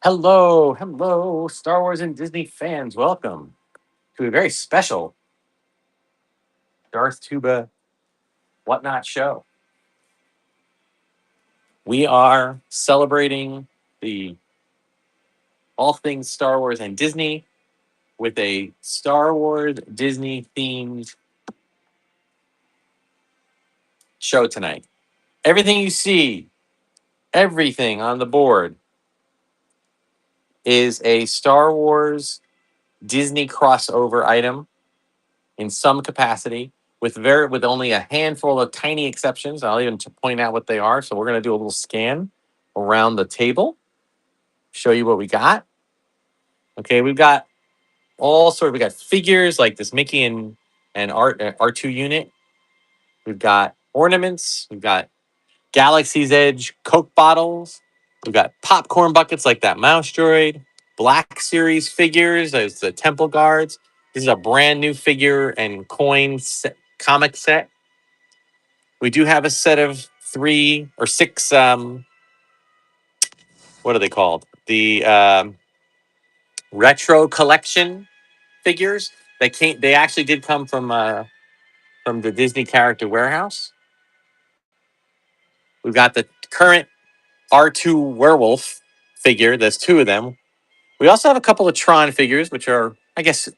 Hello, hello, Star Wars and Disney fans. Welcome to a very special Darth Tuba Whatnot show. We are celebrating the all things Star Wars and Disney with a Star Wars Disney themed show tonight. Everything you see, everything on the board is a Star Wars Disney crossover item in some capacity, with only a handful of tiny exceptions. I'll even point out what they are. So we're going to do a little scan around the table, show you what we got. Okay, we've got all sort. We got figures like this Mickey and R2 unit. We've got ornaments. We've got Galaxy's Edge Coke bottles. We've got popcorn buckets like that mouse droid. Black Series figures. There's the Temple Guards. This is a brand new figure and coin comic set. We do have a set of 3 or 6. What are they called? The retro collection figures. They came. They actually did come from the Disney Character Warehouse. We've got the current R2 werewolf figure. There's 2 of them. We also have a couple of Tron figures, which are, I guess,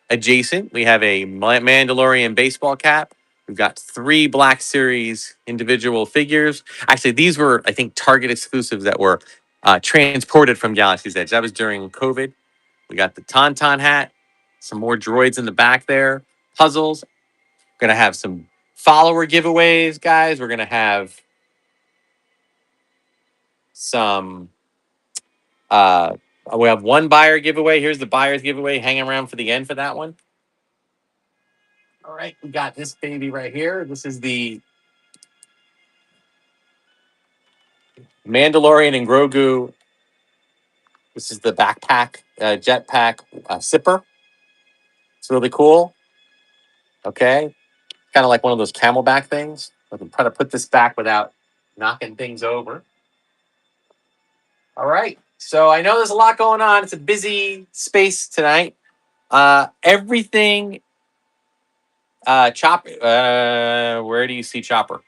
adjacent. We have a Mandalorian baseball cap. We've got 3 Black Series individual figures. Actually, these were, I think, Target exclusives that were transported from Galaxy's Edge. That was during COVID. We got the Tauntaun hat, some more droids in the back there, puzzles. We're going to have some follower giveaways, guys. We're going to have some uh, we have one buyer giveaway. Here's the buyer's giveaway. Hang around for the end for that one. All right, we got this baby right here. This is the Mandalorian and Grogu. This is the backpack, jetpack sipper. It's really cool. Okay, kind of like one of those camelback things. I can try to put this back without knocking things over. All right, so I know there's a lot going on. It's a busy space tonight. Everything. Chopper. Where do you see Chopper?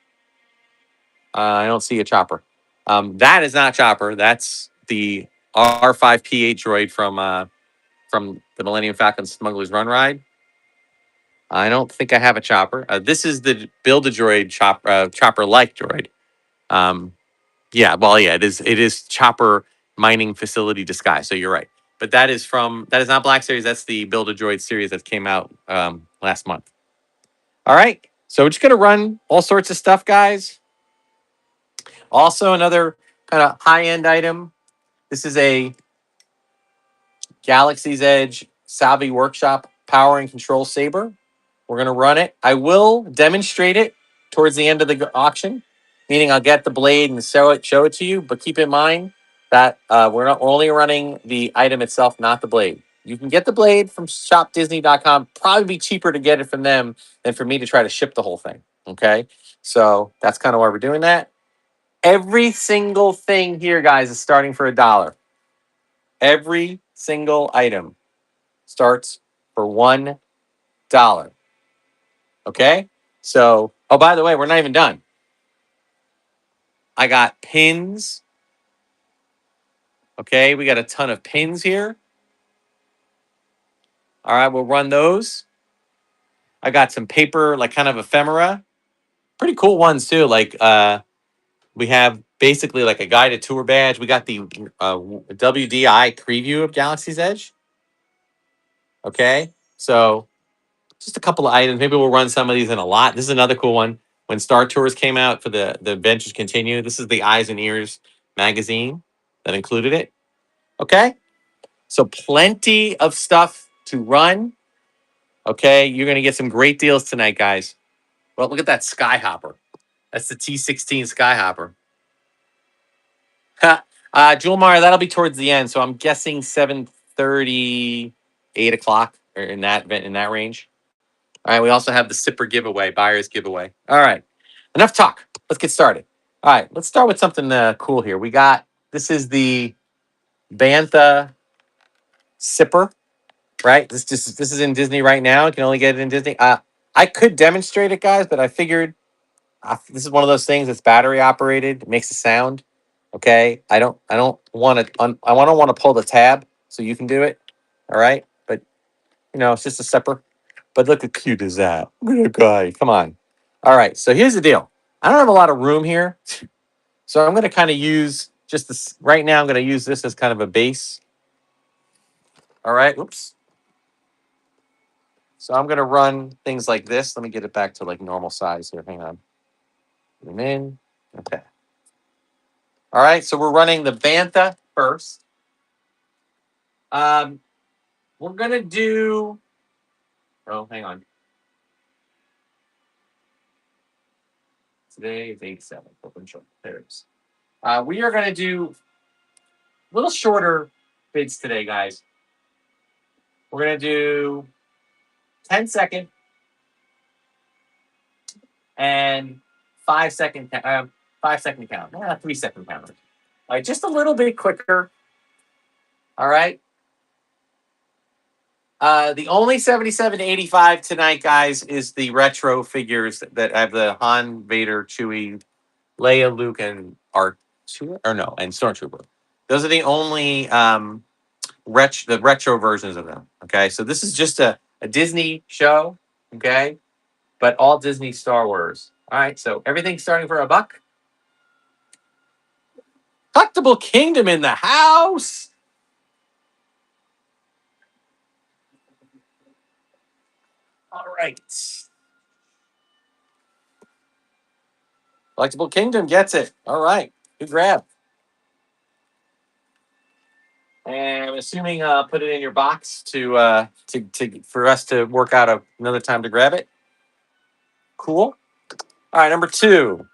I don't see a Chopper. That is not Chopper. That's the R5P8 droid from the Millennium Falcon Smuggler's Run ride. I don't think I have a Chopper. This is the Build-A-Droid Chopper-like droid. Yeah, it is. It is Chopper mining facility disguise. So you're right. But that is not Black Series. That's the Build-A-Droid series that came out last month. All right. So we're just gonna run all sorts of stuff, guys. Also, another kind of high-end item. This is a Galaxy's Edge Salvi Workshop Power and Control Saber. We're going to run it. I will demonstrate it towards the end of the auction, meaning I'll get the blade and show it to you. But keep in mind that we're only running the item itself, not the blade. You can get the blade from shopdisney.com. Probably be cheaper to get it from them than for me to try to ship the whole thing. Okay, so that's kind of why we're doing that. Every single thing here, guys, is starting for $1. Every single item starts for $1. Okay? So, oh, by the way, we're not even done. I got pins. Okay, we got a ton of pins here. All right, we'll run those. I got some paper, like kind of ephemera. Pretty cool ones too. Like we have basically like a guided tour badge. We got the WDI preview of Galaxy's Edge. Okay, so just a couple of items. Maybe we'll run some of these in a lot. This is another cool one. When Star Tours came out for the Adventures Continue, this is the Eyes and Ears magazine that included it. Okay, so plenty of stuff to run. Okay, you're gonna get some great deals tonight, guys. Well, look at that Skyhopper. That's the T16 Skyhopper. Jewel Mara, that'll be towards the end. So I'm guessing 7:30, 8 o'clock, or in that range. All right, we also have the Sipper giveaway, buyer's giveaway. All right, enough talk. Let's get started. All right, let's start with something cool here. This is the Bantha sipper, right? This is in Disney right now. You can only get it in Disney. I could demonstrate it, guys, but I figured this is one of those things that's battery operated. It makes a sound. Okay, I don't want to I don't want to pull the tab so you can do it. All right, but it's just a sipper. But look how cute is that? Look at that guy. Come on. All right, so here's the deal. I don't have a lot of room here, so I'm going to kind of use just this right now. I'm going to use this as kind of a base. All right. Oops. So I'm going to run things like this. Let me get it back to like normal size here. Hang on. Zoom in. Okay. All right. So we're running the Bantha first. Um, we're going to do. Oh, hang on. Today is 8/7. Open short. There it is. We are going to do a little shorter bids today, guys. We're going to do 10-second and 5-second, 5-second count. 3-second count. All right, just a little bit quicker. All right. The only 77.85 tonight, guys, is the retro figures that have the Han, Vader, Chewie, Leia, Luke, and R2, or no, and Stormtrooper. Those are the only the retro versions of them. Okay, so this is just a Disney show. Okay, but all Disney Star Wars. All right, so everything's starting for $1. Collectible Kingdom in the house. All right. Collectible Kingdom gets it. All right. Good grab. And I'm assuming put it in your box to for us to work out another time to grab it. Cool. All right, number 2.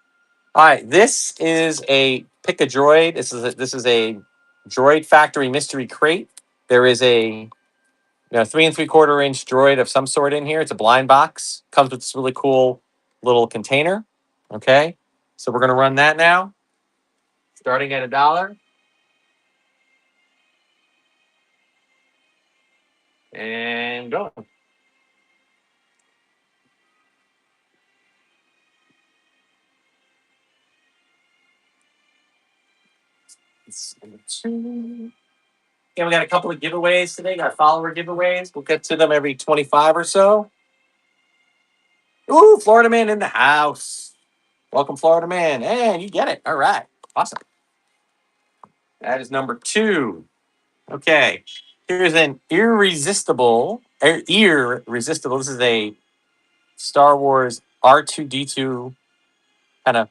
All right, this is a pick a droid. This is a droid factory mystery crate. There is a 3 3/4 inch droid of some sort in here. It's a blind box. Comes with this really cool little container. Okay, so we're gonna run that now, starting at $1 and go. It's number 2. And we got a couple of giveaways today. Got follower giveaways. We'll get to them every 25 or so. Ooh, Florida Man in the house. Welcome, Florida Man. And you get it. All right. Awesome. That is number 2. Okay. Here's an irresistible. This is a Star Wars R2D2 kind of.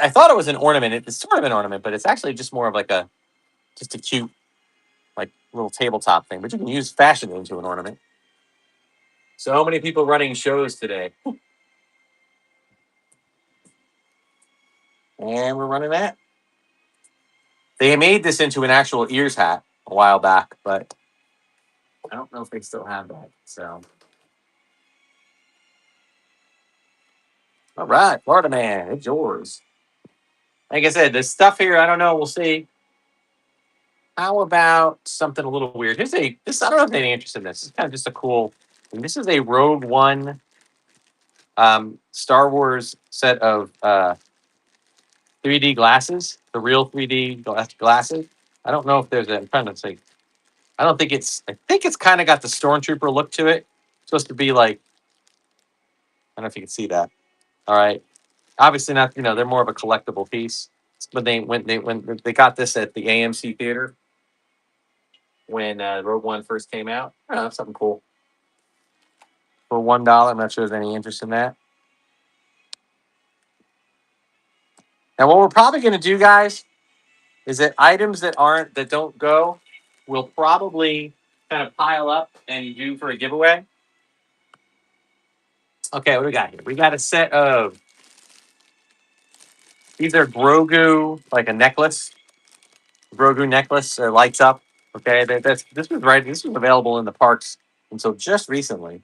I thought it was an ornament. It's sort of an ornament, but it's actually just more of like just a cute, like little tabletop thing. But you can fashion it into an ornament. So many people running shows today. And we're running that. They made this into an actual ears hat a while back, but I don't know if they still have that. So, all right, Florida Man, it's yours. Like I said, this stuff here, I don't know. We'll see. How about something a little weird? This. I don't know if any interest in this. It's kind of just a cool. This is a Rogue One Star Wars set of 3D glasses, the real 3D glasses. I don't know if there's a. I'm trying to say. I don't think it's. I think it's kind of got the Stormtrooper look to it. It's supposed to be like. I don't know if you can see that. All right. Obviously not. They're more of a collectible piece. But when they got this at the AMC theater when Rogue One first came out. I don't know, something cool for $1. I'm not sure there's any interest in that. Now, what we're probably going to do, guys, is that items that don't go, we'll probably kind of pile up and do for a giveaway. Okay, what do we got here? We got a set of these are Grogu, like a necklace. Grogu necklace lights up. Okay, this was right. This was available in the parks until just recently.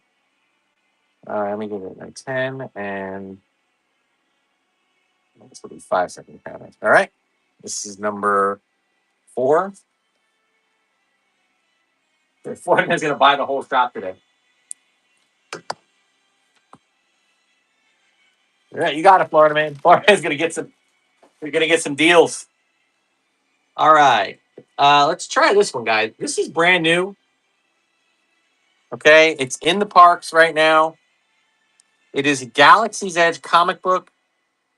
Let me give it a 10 and this will be 5-second count. All right, this is number 4. Florida Man's going to buy the whole shop today. Yeah, you got it, Florida Man. Florida Man's going to get some. You're going to get some deals. All right. Let's try this one, guys. This is brand new. Okay, it's in the parks right now. It is Galaxy's Edge comic book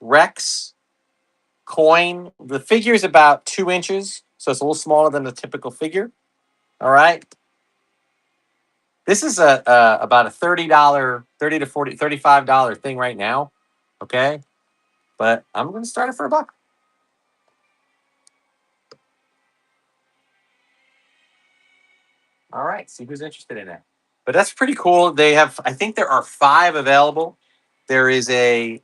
Rex coin. The figure is about 2 inches, so it's a little smaller than the typical figure. All right. This is about a $30, $30 to $40, $35 thing right now. Okay, but I'm going to start it for $1. All right, see who's interested in that. But that's pretty cool. They have, I think there are 5 available. There is a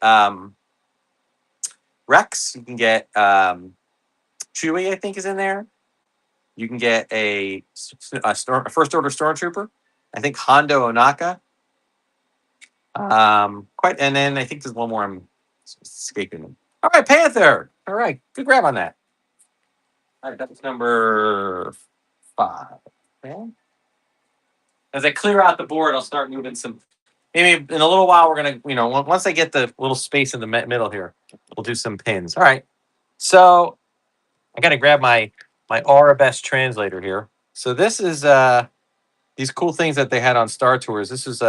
Rex. You can get Chewie, I think, is in there. You can get a first order stormtrooper. I think Hondo Onaka. And then I think there's one more. I'm escaping them. All right, Panther. All right, good grab on that. All right, that's number 5. Okay. As I clear out the board, I'll start moving some. Maybe in a little while, we're gonna, once I get the little space in the middle here, we'll do some pins. All right. So I got to grab my Aura Best translator here. So this is these cool things that they had on Star Tours. This is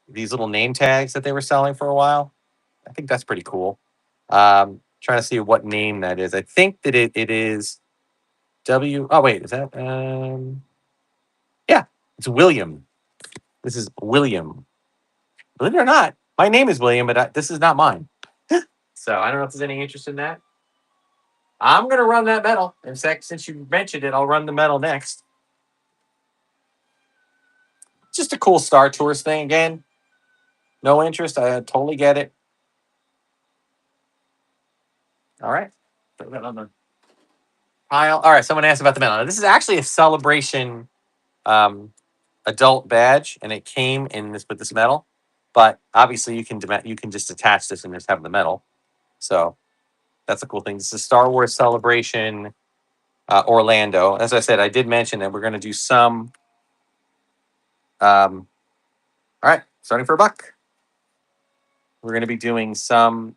these little name tags that they were selling for a while. I think that's pretty cool. Trying to see what name that is. I think that it is W. Oh wait, is that yeah, it's William. This is William. Believe it or not, my name is William, but this is not mine. So I don't know if there's any interest in that. I'm going to run that metal. In fact, since you mentioned it, I'll run the metal next. Just a cool Star Tours thing again. No interest. I totally get it. All right. Put that on the pile. All right. Someone asked about the metal. Now, this is actually a Celebration adult badge, and it came in this with this metal. But obviously, you can just attach this and just have the metal. So that's a cool thing. This is Star Wars Celebration Orlando. As I said, I did mention that we're going to do some. All right, starting for $1. We're going to be doing some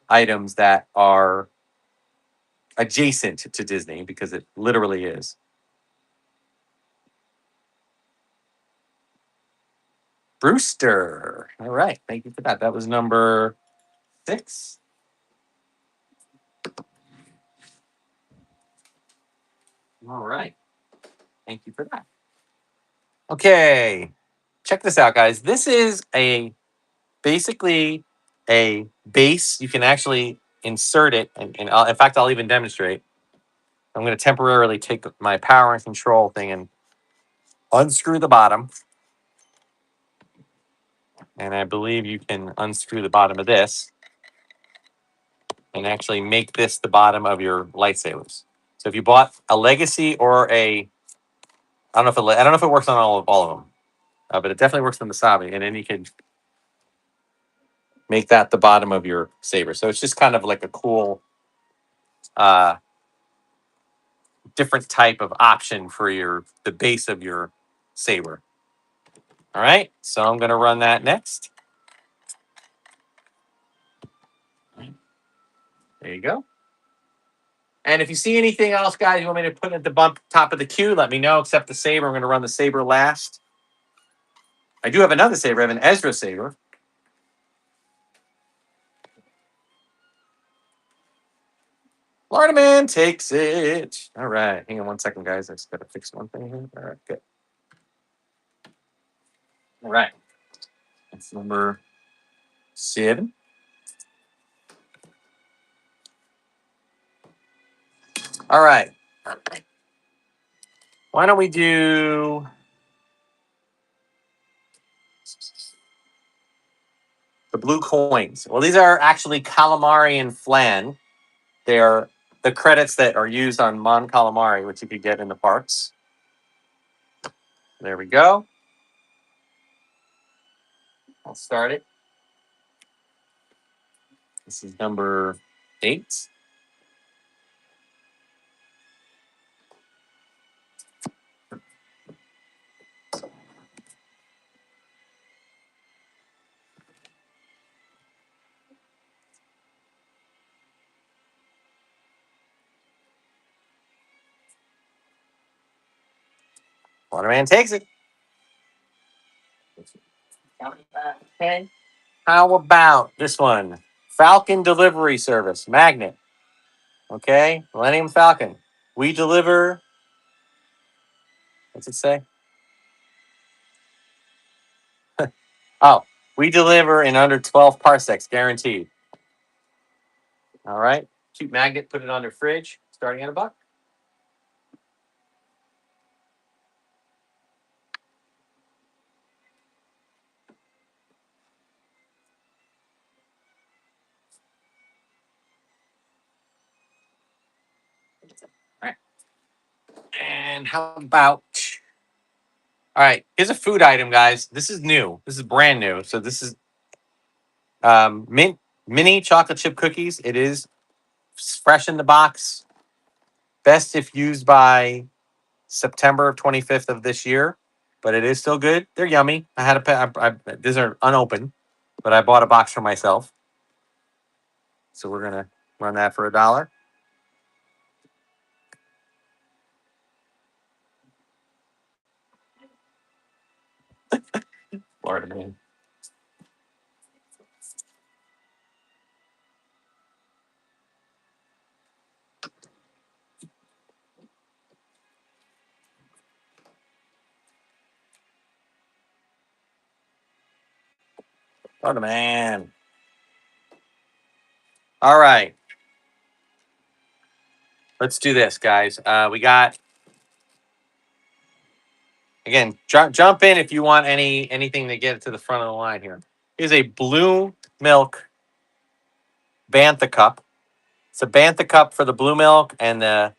items that are adjacent to Disney because it literally is. Brewster. All right, thank you for that. That was number 6. All right, thank you for that. Okay, check this out, guys. This is basically a base. You can actually insert it, and in fact, I'll even demonstrate. I'm going to temporarily take my power and control thing and unscrew the bottom. And I believe you can unscrew the bottom of this and actually make this the bottom of your lightsabers. So if you bought a Legacy or I don't know if it works on all of them, but it definitely works on the Sabi, and then you can make that the bottom of your saber. So it's just kind of like a cool, different type of option for the base of your saber. All right, so I'm going to run that next. There you go. And if you see anything else, guys, you want me to put at the top of the queue, let me know. Except the saber, I'm going to run the saber last. I do have another saber. I have an Ezra saber. Florida Man takes it. All right. Hang on one second, guys. I just got to fix one thing here. All right, good. All right. That's number 7. All right. Why don't we do the blue coins? Well, these are actually calamari and flan. They are the credits that are used on Mon Calamari, which you could get in the parks. There we go. I'll start it. This is number 8. Waterman takes it. Okay. How about this one? Falcon Delivery Service, Magnet. Okay, Millennium Falcon. We deliver. What's it say? Oh, we deliver in under 12 parsecs, guaranteed. All right. Cute magnet. Put it on your fridge. Starting at $1. All right. And how about? All right. Here's a food item, guys. This is new. This is brand new. So this is mini chocolate chip cookies. It is fresh in the box. Best if used by September of 25th of this year, but it is still good. They're yummy. I had these are unopened, but I bought a box for myself. So we're gonna run that for $1. Florida man. Florida man. All right. Let's do this, guys. We got again. Jump in if you want anything to get to the front of the line here. Here's a blue milk bantha cup. It's a bantha cup for the blue milk and the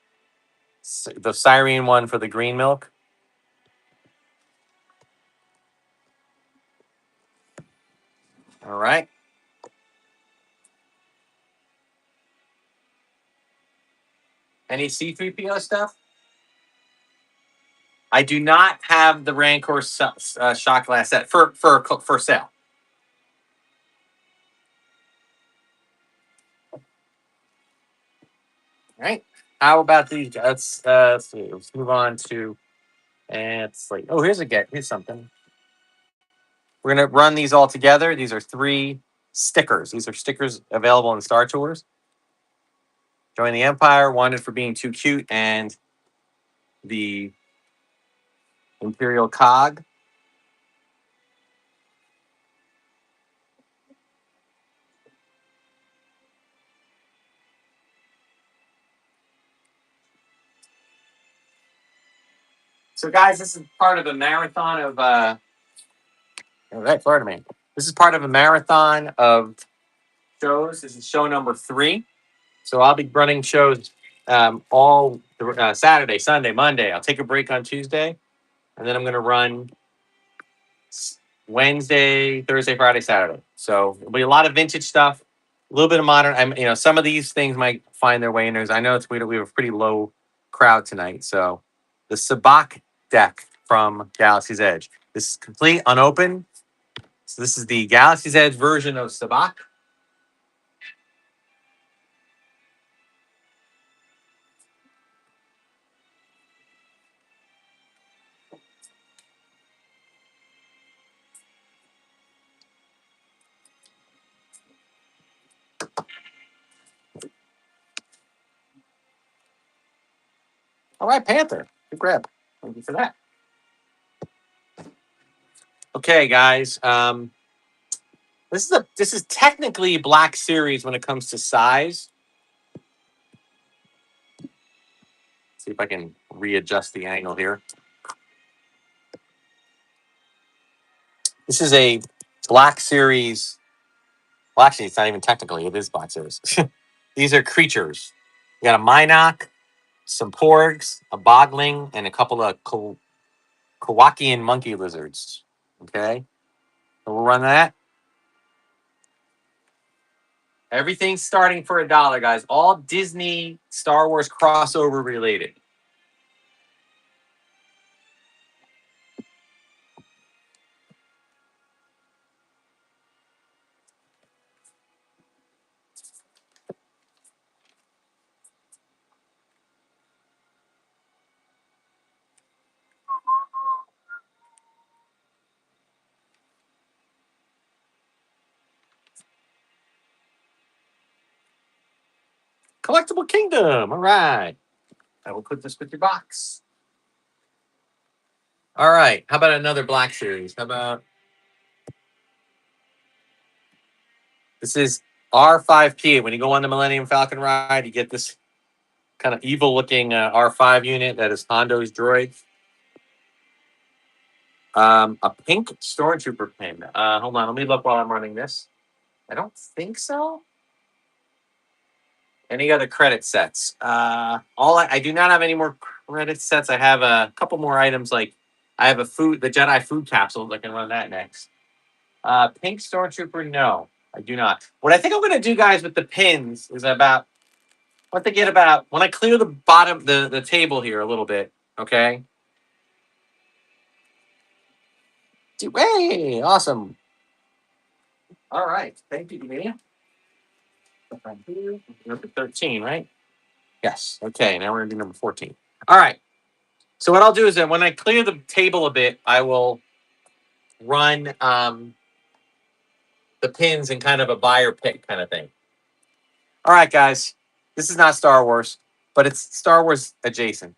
Cyrene one for the green milk. All right. Any C3PO stuff? I do not have the Rancor shot glass set for sale. All right. How about these? Let's see. Let's move on to and it's like here's something. We're gonna run these all together. These are 3 stickers. These are stickers available in Star Tours. Join the Empire, wanted for being too cute, and the Imperial Cog. So, guys, this is part of a marathon of all right, Florida man. This is part of a marathon of shows. This is show number 3. So I'll be running shows all Saturday, Sunday, Monday. I'll take a break on Tuesday, and then I'm going to run Wednesday, Thursday, Friday, Saturday. So it'll be a lot of vintage stuff, a little bit of modern. Some of these things might find their way in. I know we have a pretty low crowd tonight. So the Sabak deck from Galaxy's Edge. This is complete, unopened. So this is the Galaxy's Edge version of Sabak. All right, Panther. Good grab. Thank you for that. Okay, guys. This is technically Black Series when it comes to size. See if I can readjust the angle here. This is a Black Series. Well, actually, it's not even technically. It is Black Series. These are creatures. You got a Minoc, some Porgs, a Bogling, and a couple of Kowakian monkey lizards. Okay, so we'll run that. Everything's starting for $1, guys. All Disney Star Wars crossover related. Collectible Kingdom. All right. I will put this with your box. All right. How about another Black Series? How about this is R5P. When you go on the Millennium Falcon ride, you get this kind of evil looking R5 unit that is Hondo's droid. A pink Stormtrooper pin. Hold on. Let me look while I'm running this. I don't think so. Any other credit sets? I do not have any more credit sets. I have a couple more items. Like I have the Jedi food capsule. I can run that next. Pink Stormtrooper, no, I do not. What I think I'm gonna do, guys, with the pins is what they get about when I clear the bottom the table here a little bit. Okay. Hey, awesome. All right, thank you, Dania. Number 13, right? Yes. Okay, now we're gonna do number 14. All right. So what I'll do is that when I clear the table a bit, I will run the pins in kind of a buyer pick kind of thing. All right, guys. This is not Star Wars, but it's Star Wars adjacent,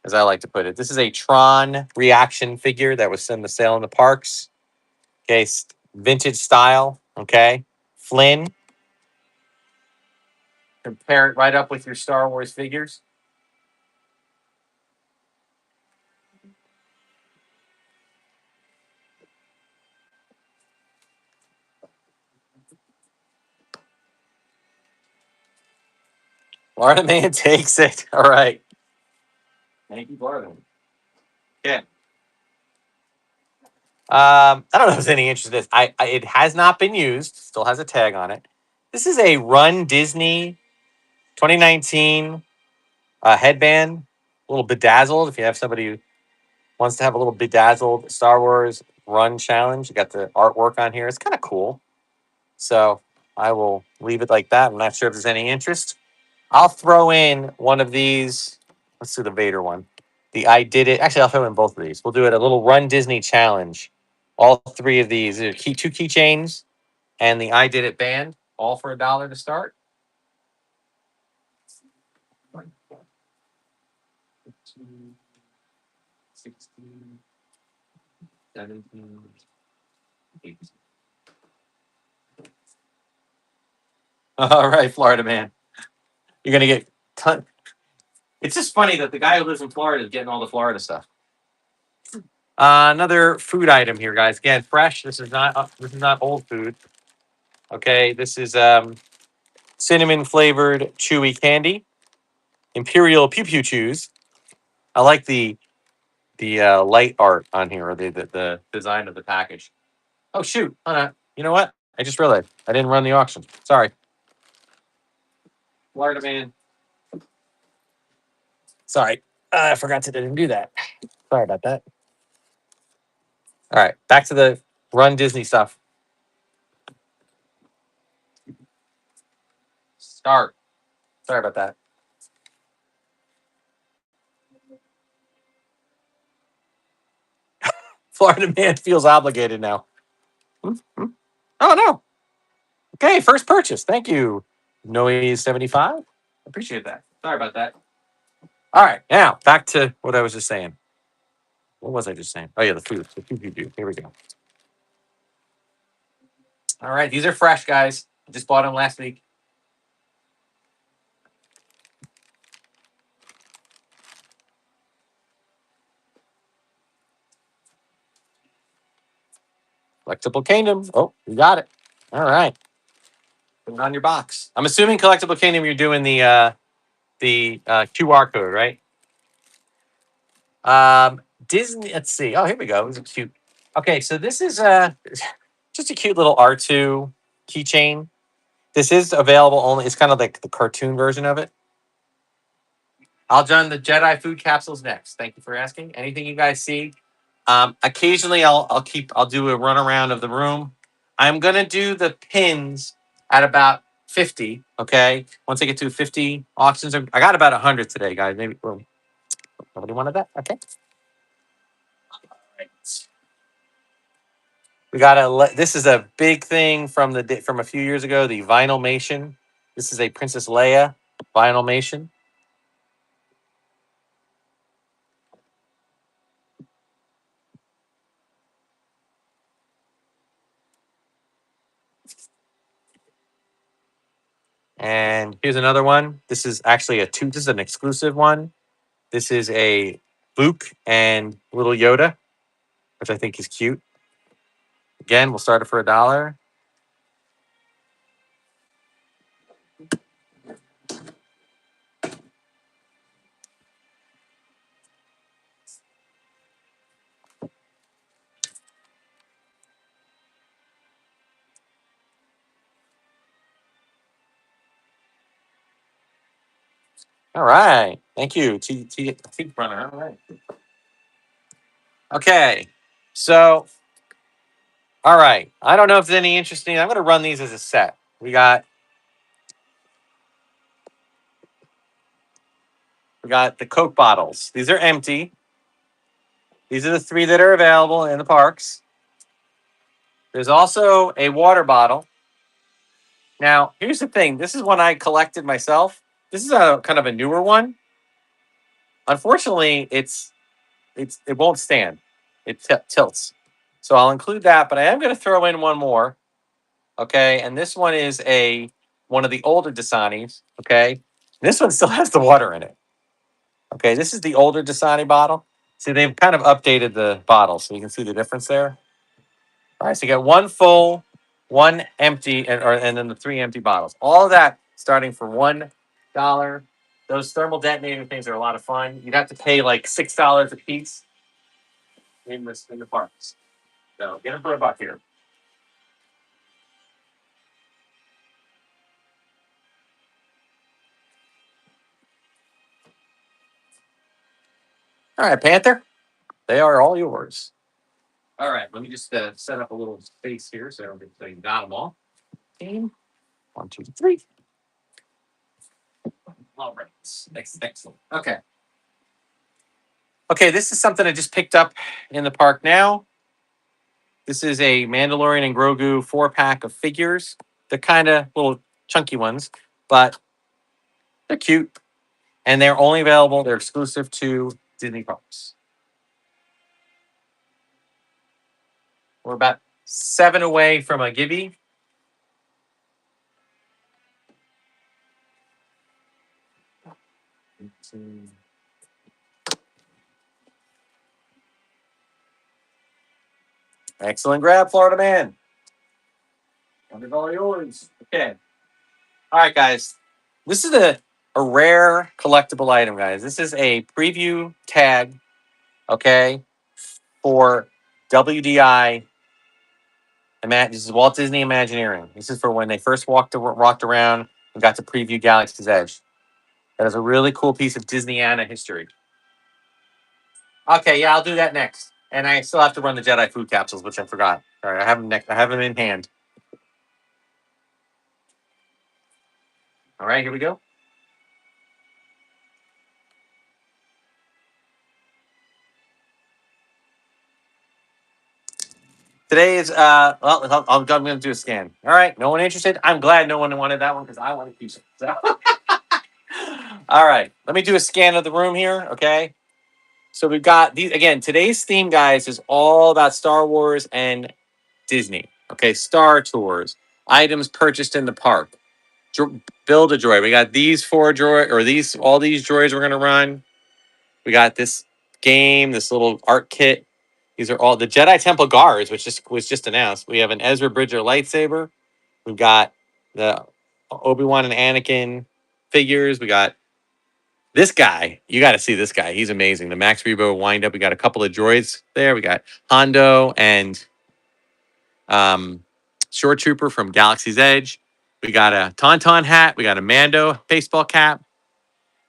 as I like to put it. This is a Tron reaction figure that was in the sale in the parks. Okay, vintage style. Okay, Flynn. Compare it right up with your Star Wars figures. Florida Man takes it. All right. Thank you, Florida. Okay. I don't know if there's any interest in this. It has not been used. Still has a tag on it. This is a Run Disney 2019 headband. A little bedazzled. If you have somebody who wants to have a little bedazzled Star Wars Run challenge, you got the artwork on here. It's kind of cool. So I will leave it like that. I'm not sure if there's any interest. I'll throw in one of these. Let's do the Vader one. The I Did It. Actually, I'll throw in both of these. We'll do it a little Run Disney challenge. All three of these. Two keychains and the I Did It band, all for $1 to start. 15, 16, 17, 18. All right, Florida Man. You're gonna get ton. It's just funny that the guy who lives in Florida is getting all the Florida stuff. Another food item here, guys. Again, fresh. This is not old food. Okay, this is cinnamon flavored chewy candy, Imperial Pew Pew Chews. I like the light art on here, or the design of the package. Oh shoot! Hold on. You know what? I just realized I didn't run the auction. Sorry, Florida Man. Sorry, I forgot to didn't do that. Sorry about that. All right, back to the Run Disney stuff. Start. Sorry about that. Florida Man feels obligated now. Hmm, hmm. Oh no. Okay, first purchase. Thank you. Noise 75. Appreciate that. Sorry about that. All right, now back to what I was just saying. What was I just saying? Oh yeah, the food. The food. Here we go. All right, these are fresh, guys. I just bought them last week. Collectible Kingdom. Oh, you got it. All right. Put it on your box. I'm assuming Collectible Kingdom, you're doing the QR code, right? Disney. Let's see. Oh, here we go. It's a cute. Okay, so this is just a cute little R2 keychain. This is available only. It's kind of like the cartoon version of it. I'll join the Jedi food capsules next. Thank you for asking. Anything you guys see? Occasionally, I'll do a run around of the room. I'm gonna do the pins at about 50. Okay, once I get to 50 auctions, I got about 100 today, guys. Maybe well, nobody wanted that. Okay. Right. We got a. This is a big thing from a few years ago. The Vinylmation. This is a Princess Leia. Vinylmation. And here's another one. This is actually this is an exclusive one. This is a Luke and little Yoda, which I think is cute. Again, we'll start it for $1. All right. Thank you, T Runner. All right. Okay. So, all right. I don't know if there's any interesting. I'm going to run these as a set. We got the Coke bottles. These are empty. These are the 3 that are available in the parks. There's also a water bottle. Now, here's the thing. This is one I collected myself. This is a kind of a newer one. Unfortunately, it won't stand. It tilts. So I'll include that, but I am going to throw in one more. Okay, and this one is one of the older Dasanis. Okay, this one still has the water in it. Okay, this is the older Dasani bottle. See, they've kind of updated the bottle, so you can see the difference there. All right, so you got one full, one empty, and then the 3 empty bottles. All of that starting for $1. Those thermal detonator things are a lot of fun. You'd have to pay like $6 a piece in the parks. So get them for $1 here. All right, Panther, they are all yours. All right, let me just set up a little space here so you got them all. Team, 1, 2, 3. All right, excellent. Okay. Okay, this is something I just picked up in the park now. This is a Mandalorian and Grogu 4-pack of figures. They're kind of little chunky ones, but they're cute. And they're only available, they're exclusive to Disney parks. We're about 7 away from a Gibby. Excellent grab, Florida man. Under all yours. Okay. All right, guys. This is a rare collectible item, guys. This is a preview tag, okay, for WDI. This is Walt Disney Imagineering. This is for when they first walked around and got to preview Galaxy's Edge. That is a really cool piece of Disneyana history. Okay, yeah, I'll do that next. And I still have to run the Jedi food capsules, which I forgot. All right, I have them next. I have them in hand. All right, here we go. Today is I'm going to do a scan. All right, no one interested. I'm glad no one wanted that one because I want to keep it. So. All right, let me do a scan of the room here. Okay, so we've got these again. Today's theme, guys, is all about Star Wars and Disney. Okay, Star Tours, items purchased in the park. Build a droid. We got these 4 droid or all these droids we're gonna run. We got this game, this little art kit. These are all the Jedi Temple Guards, which was just announced. We have an Ezra Bridger lightsaber. We've got the Obi-Wan and Anakin figures. We got this guy. You got to see this guy. He's amazing. The Max Rebo wind up. We got a couple of droids there. We got Hondo and Shore Trooper from Galaxy's Edge. We got a Tauntaun hat. We got a Mando baseball cap.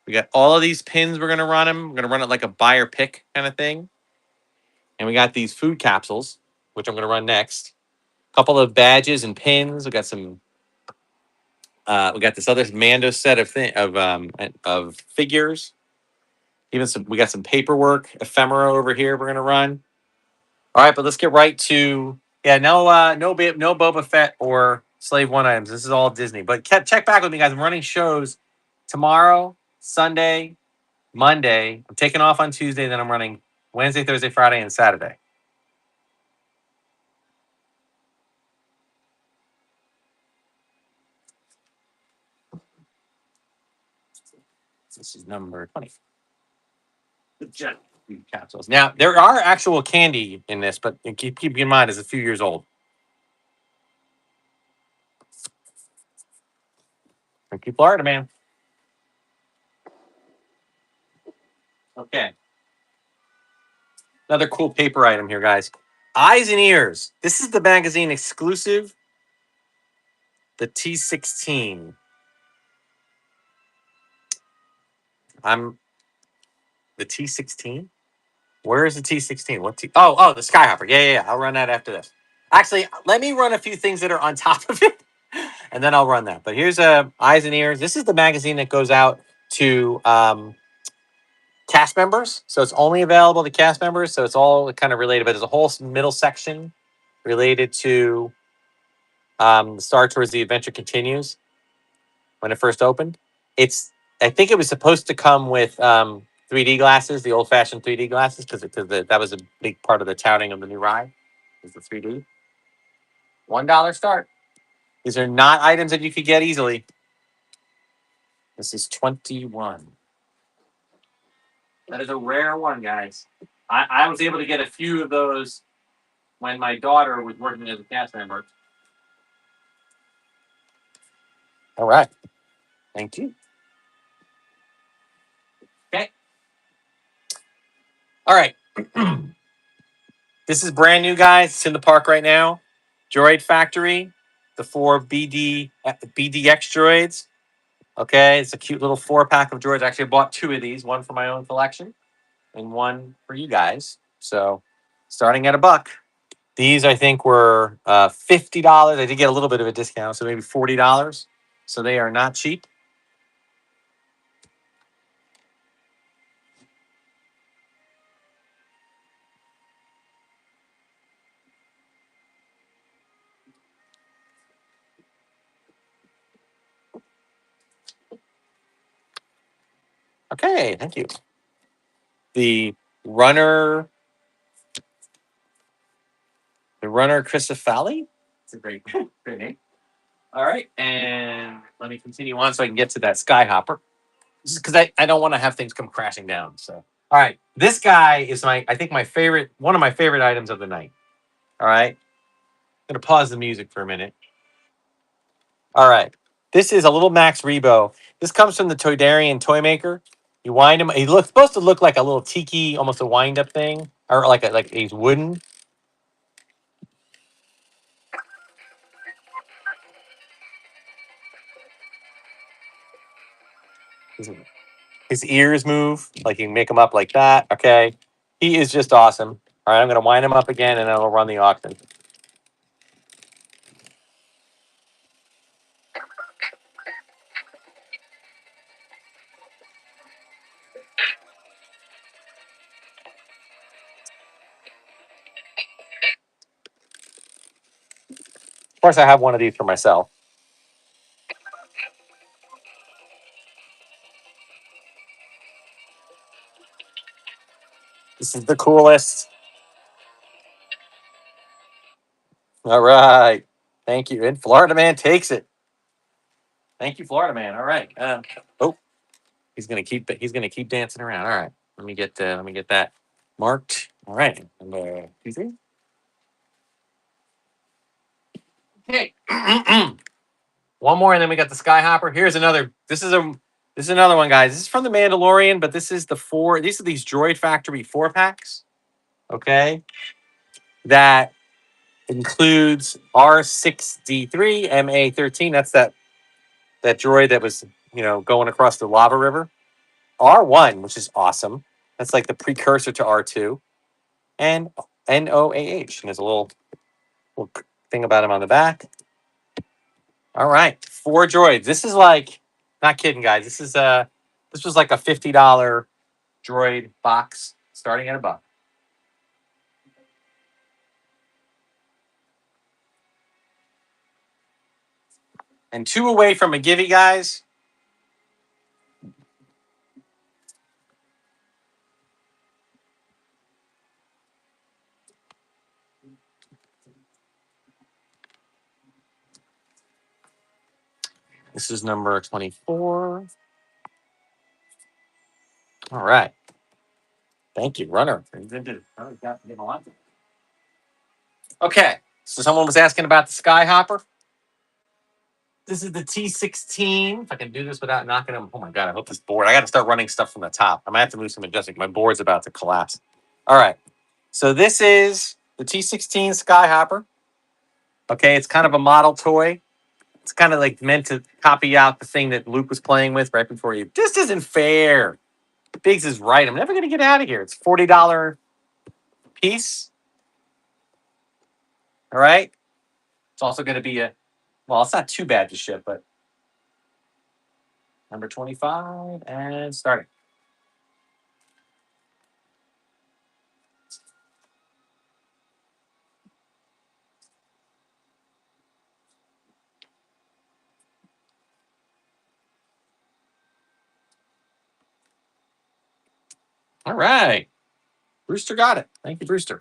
We got all of these pins. We're gonna run them. We're gonna run it like a buy or pick kind of thing. And we got these food capsules, which I'm gonna run next. A couple of badges and pins. We got some. We got this other Mando set of figures. Even some. We got some paperwork ephemera over here. We're gonna run. All right, but let's get right to no Boba Fett or Slave One items. This is all Disney. But check back with me, guys. I'm running shows tomorrow, Sunday, Monday. I'm taking off on Tuesday. Then I'm running Wednesday, Thursday, Friday, and Saturday. This is number 20. The Jet capsules. Now there are actual candy in this, but keep in mind it's a few years old. Thank you, Florida man. Okay. Another cool paper item here, guys. Eyes and Ears. This is the magazine exclusive. The T16. I'm the T16. Where is the T16? What T? Oh, the Skyhopper. Yeah. I'll run that after this. Actually, let me run a few things that are on top of it, and then I'll run that. But here's Eyes and Ears. This is the magazine that goes out to cast members. So it's only available to cast members. So it's all kind of related, but there's a whole middle section related to Star Tours: The Adventure Continues. When it first opened, I think it was supposed to come with 3D glasses, the old-fashioned 3D glasses, because that was a big part of the touting of the new ride. Is the 3D $1 start? These are not items that you could get easily. This is 21. That is a rare one, guys. I was able to get a few of those when my daughter was working as a cast member. All right. Thank you. Okay. All right. This is brand new, guys. It's in the park right now. Droid Factory, the 4 BDX droids. Okay, it's a cute little 4-pack of droids. Actually, I bought 2 of these, one for my own collection and one for you guys. So, starting at $1. These I think were $50. I did get a little bit of a discount, so maybe $40. So they are not cheap. Okay, thank you. The runner, Chrysophaly. It's a great name. All right, and let me continue on so I can get to that Skyhopper. Because I don't want to have things come crashing down. So, all right, this guy is I think my favorite, one of my favorite items of the night. All right, I'm gonna pause the music for a minute. All right, this is a little Max Rebo. This comes from the Toydarian toy maker. You wind him. He looks supposed to look like a little tiki, almost a wind up thing, or like he's wooden. His ears move, like you can make him up like that. Okay, he is just awesome. All right, I'm gonna wind him up again, and then I'll run the auction. Of course, I have one of these for myself. This is the coolest. All right. Thank you. And Florida man takes it. Thank you, Florida man. All right. Oh, he's gonna keep dancing around. All right. Let me get that marked. All right. And, you see? Okay. One more, and then we got the Skyhopper. Here's another. This is another one, guys. This is from the Mandalorian, but this is the 4. These are these Droid Factory 4-packs. Okay. That includes R6D3 MA13. That's that droid that was, going across the lava river. R1, which is awesome. That's like the precursor to R2. And NOAH. And there's a little thing about him on the back. All right. 4 droids. This is like, not kidding, guys. This was like a $50 droid box starting at $1. And 2 away from a givey, guys. This is number 24. All right. Thank you, runner. Okay. So someone was asking about the Skyhopper. This is the T16. If I can do this without knocking them. Oh my God, I hope this board. I got to start running stuff from the top. I might have to move some adjusting. My board's about to collapse. All right. So this is the T16 Skyhopper. Okay. It's kind of a model toy. It's kind of like meant to copy out the thing that Luke was playing with right before you. This isn't fair. Biggs is right. I'm never going to get out of here. It's $40 piece. All right. It's also going to be well, it's not too bad to ship, but number 25 and starting. All right. Brewster got it. Thank you, Brewster.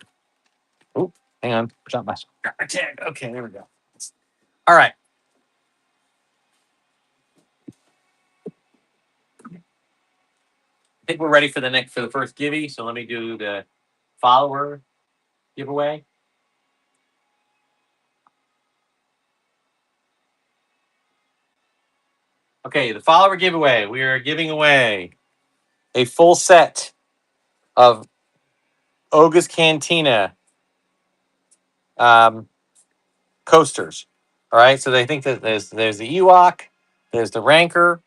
Oh, hang on. Got my tag. Okay, there we go. All right. I think we're ready for the first givey. So let me do the follower giveaway. Okay, the follower giveaway. We are giving away a full set of Oga's Cantina um, coasters. All right, so they think that there's the Ewok, there's the Rancor,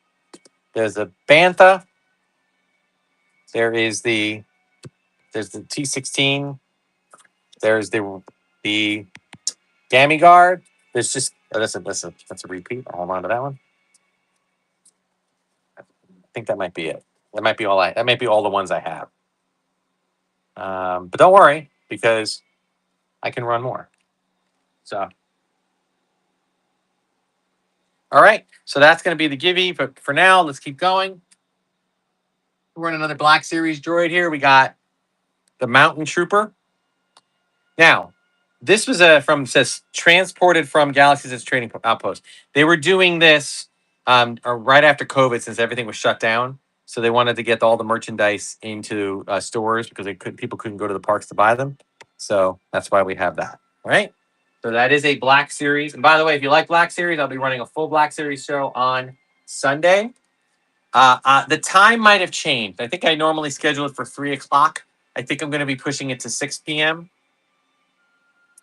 there's the Bantha, there's the T16, there's the Gammy Guard. There's just that's a repeat. I'll hold on to that one. I think that might be it. That might be all the ones I have. But don't worry because I can run more. So all right, so that's going to be the givey. But for now, let's keep going. We're in another Black Series droid here. We got the Mountain Trooper. Now, this was says transported from Galaxy's Edge Trading Outpost. They were doing this right after COVID, since everything was shut down. So they wanted to get all the merchandise into stores because people couldn't go to the parks to buy them. So that's why we have that. All right. So that is a Black Series. And by the way, if you like Black Series, I'll be running a full Black Series show on Sunday. The time might have changed. I think I normally schedule it for 3 o'clock. I think I'm going to be pushing it to 6 p.m.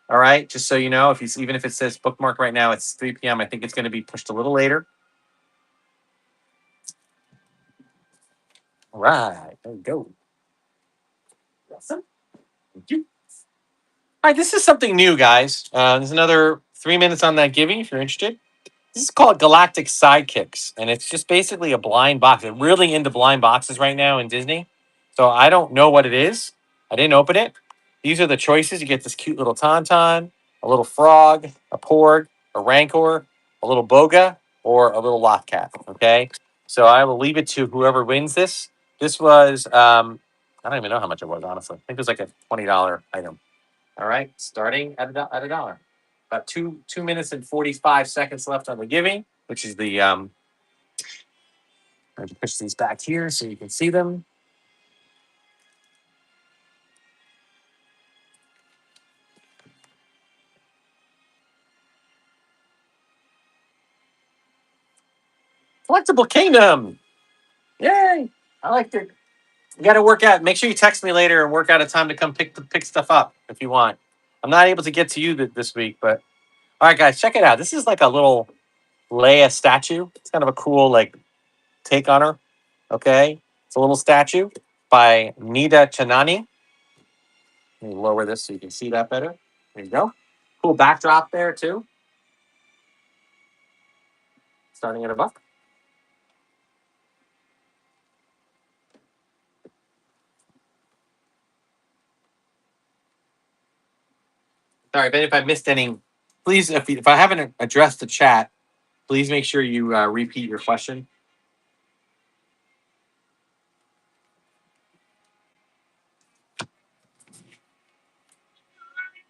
All right, just so you know, even if it says bookmark right now, it's 3 p.m. I think it's going to be pushed a little later. All right, there we go. Awesome. Thank you. All right, this is something new, guys. There's another 3 minutes on that giving if you're interested. This is called Galactic Sidekicks, and it's just basically a blind box. They're really into blind boxes right now in Disney. So I don't know what it is. I didn't open it. These are the choices. You get this cute little Tauntaun, a little frog, a Porg, a Rancor, a little Boga, or a little Lothcat. Okay. So I will leave it to whoever wins this. This was I don't even know how much it was, honestly. I think it was like a $20 item. All right, starting at a dollar. About 2 minutes and 45 seconds left on the giving, which is the I push these back here so you can see them. Flexible Kingdom. Yay! I like it. You got to work out. Make sure you text me later and work out a time to come pick stuff up if you want. I'm not able to get to you this week, but all right, guys, check it out. This is like a little Leia statue. It's kind of a cool take on her. Okay, it's a little statue by Nida Chanani. Let me lower this so you can see that better. There you go. Cool backdrop there too. Starting at $1. Sorry, Ben, if I missed any, please, if I haven't addressed the chat, please make sure you repeat your question.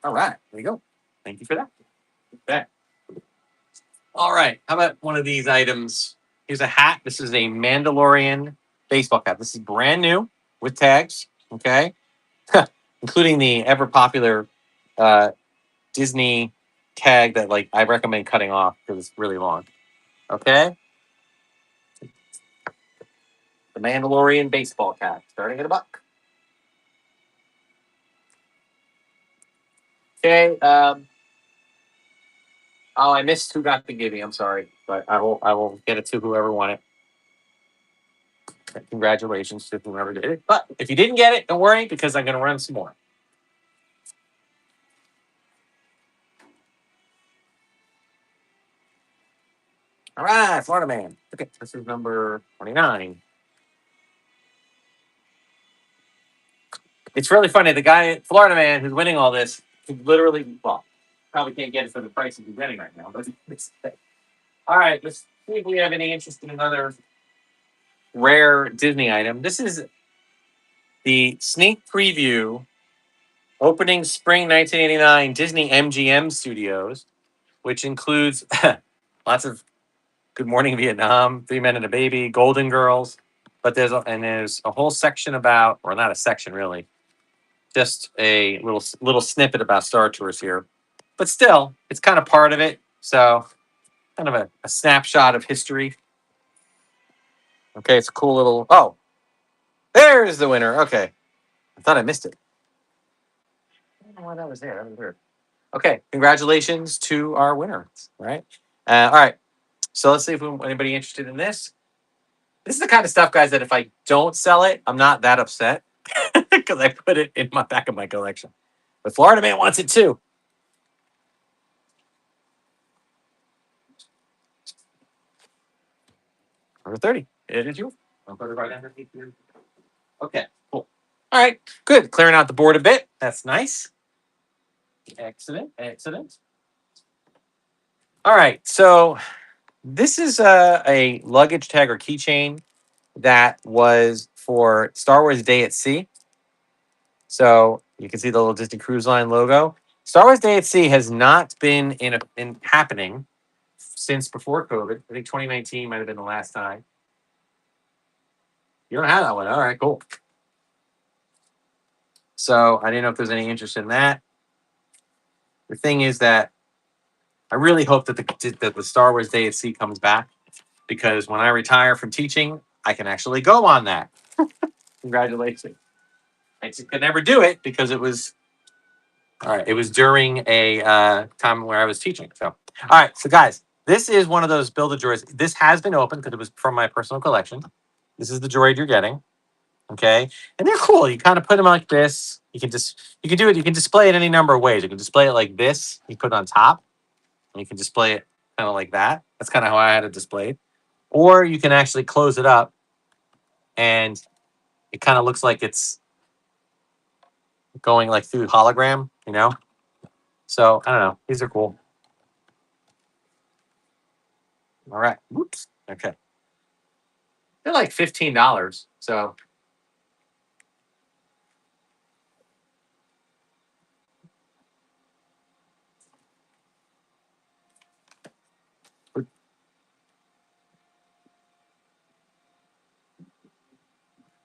All right, there you go. Thank you for that. Okay. All right. How about one of these items? Here's a hat. This is a Mandalorian baseball cap. This is brand new with tags. Okay. Including the ever popular uh, Disney tag that like I recommend cutting off because it's really long. Okay. The Mandalorian baseball cap starting at $1. Okay. Oh, I missed who got the giving. I'm sorry, but I will get it to whoever won it. Congratulations to whoever did it. But if you didn't get it, don't worry because I'm going to run some more. All right, Florida man. Okay, this is number 29. It's really funny. The guy, Florida man, who's winning all this, who literally, well, probably can't get it for the price he's getting right now. But all right, let's see if we have any interest in another rare Disney item. This is the sneak preview opening spring 1989 Disney MGM Studios, which includes lots of Good Morning Vietnam, Three Men and a Baby, Golden Girls. But there's a whole section about, or not a section really, just a little snippet about Star Tours here. But still, it's kind of part of it. So kind of a snapshot of history. Okay, it's a cool little. Oh, there's the winner. Okay, I thought I missed it. I don't know why that was there. That was weird. Okay, congratulations to our winner. Right. All right. So let's see if anybody interested in this. This is the kind of stuff, guys, that if I don't sell it, I'm not that upset because I put it in my back of my collection. But Florida Man wants it too. Number 30. It is you. I'll put it right underneath you. Okay, cool. All right, good. Clearing out the board a bit. That's nice. Excellent. Excellent. All right, so this is a luggage tag or keychain that was for Star Wars Day at Sea. So you can see the little Disney Cruise Line logo. Star Wars Day at Sea has not been in happening since before COVID. I think 2019 might have been the last time. You don't have that one. All right, cool. So I didn't know if there's any interest in that. The thing is that I really hope that the Star Wars Day at Sea comes back because when I retire from teaching, I can actually go on that. Congratulations. I just could never do it because it was all right. It was during a time where I was teaching. So, all right. So, guys, this is one of those Build a Droids. This has been opened because it was from my personal collection. This is the droid you're getting. Okay. And they're cool. You kind of put them like this. You can do it. You can display it any number of ways. You can display it like this. You put it on top. And you can display it kind of like that. That's kind of how I had it displayed. Or you can actually close it up and it kind of looks like it's going like through hologram, you know? So I don't know. These are cool. All right. Whoops. Okay. They're like $15. So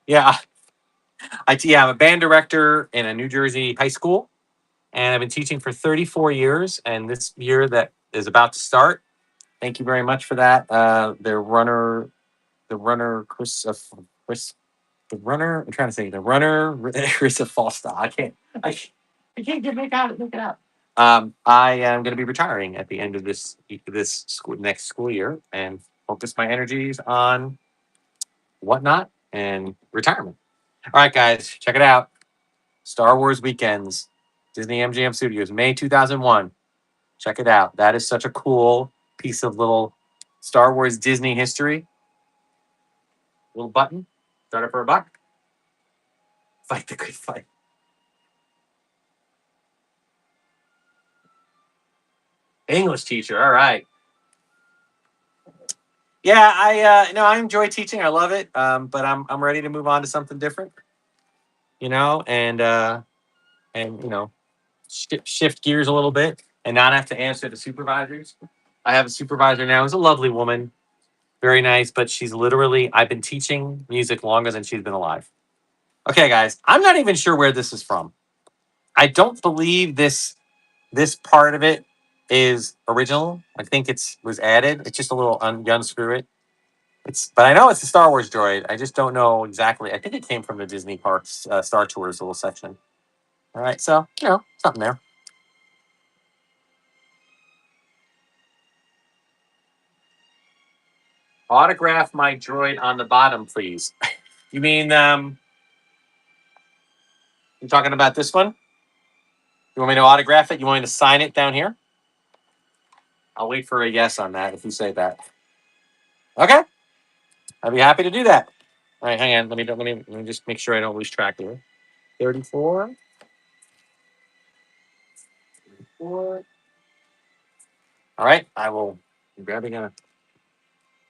yeah, I'm a band director in a New Jersey high school, and I've been teaching for 34 years. And this year that is about to start, thank you very much for that. Chris, the runner. I'm trying to say the runner, Rissa Falstaff. I can't get make it out. I am going to be retiring at the end of next school year and focus my energies on whatnot and retirement. All right, guys, check it out. Star Wars Weekends, Disney MGM Studios, May 2001. Check it out. That is such a cool piece of little Star Wars Disney history. Little button. Start it for $1. Fight the good fight. English teacher. All right. Yeah, I enjoy teaching. I love it. But I'm ready to move on to something different. And shift gears a little bit and not have to answer to supervisors. I have a supervisor now. Who's a lovely woman, very nice, but she's literally. I've been teaching music longer than she's been alive. Okay, guys, I'm not even sure where this is from. I don't believe this part of it is original. I think it's was added. It's just a little you unscrew it. But I know it's a Star Wars droid. I just don't know exactly. I think it came from the Disney Parks Star Tours little section. All right, so something there. Autograph my droid on the bottom, please. You mean you're talking about this one? You want me to autograph it? You want me to sign it down here? I'll wait for a yes on that if you say that. Okay, I'd be happy to do that. All right, hang on. Let me just make sure I don't lose track here. 34. 34. All right, I will. I'm grabbing a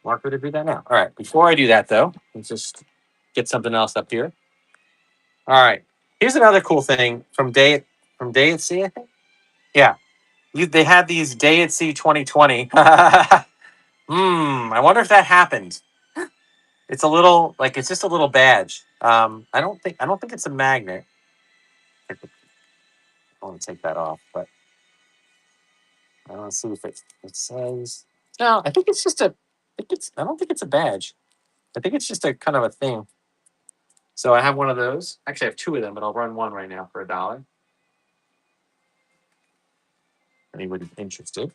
marker to do that now. All right, before I do that though, let's just get something else up here. All right, here's another cool thing from Day at Sea. I think. Yeah, they had these Day at Sea 2020. I wonder if that happened. It's a little like it's just a little badge. I don't think it's a magnet. I want to take that off, but I want to see if it says. No, I think it's just a. I don't think it's a badge. I think it's just a kind of a thing. So I have one of those. Actually, I have two of them, but I'll run one right now for $1. Anybody interested?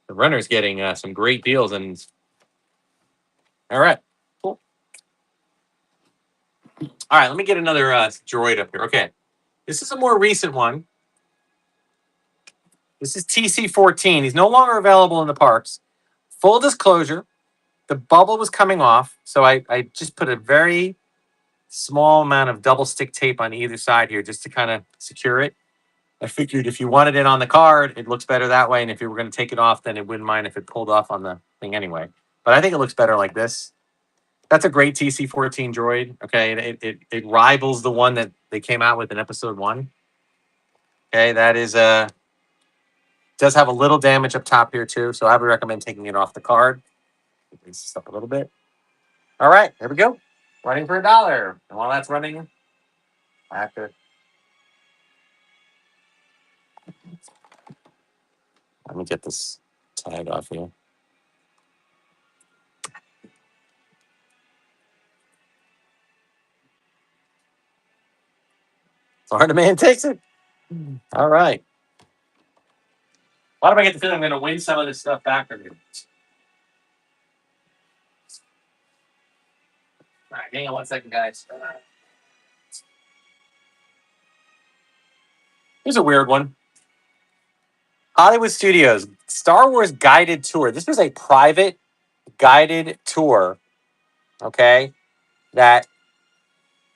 The runner's getting some great deals, and all right, cool. All right, let me get another droid up here. Okay, this is a more recent one. This is TC14. He's no longer available in the parks. Full disclosure, the bubble was coming off, so I just put a very small amount of double stick tape on either side here just to kind of secure it. I figured if you wanted it on the card, it looks better that way. And if you were going to take it off, then it wouldn't mind if it pulled off on the thing anyway. But I think it looks better like this. That's a great TC14 droid. Okay. It rivals the one that they came out with in episode 1. Okay. That is does have a little damage up top here too. So I would recommend taking it off the card. Raise this up a little bit. All right. Here we go. Running for $1. And while that's running, I have to. Let me get this tag off here. Florida man takes it. All right. Why do I get the feeling I'm going to win some of this stuff back from you? All right, hang on 1 second, guys. Here's a weird one. Hollywood Studios Star Wars guided tour. This was a private guided tour. Okay, that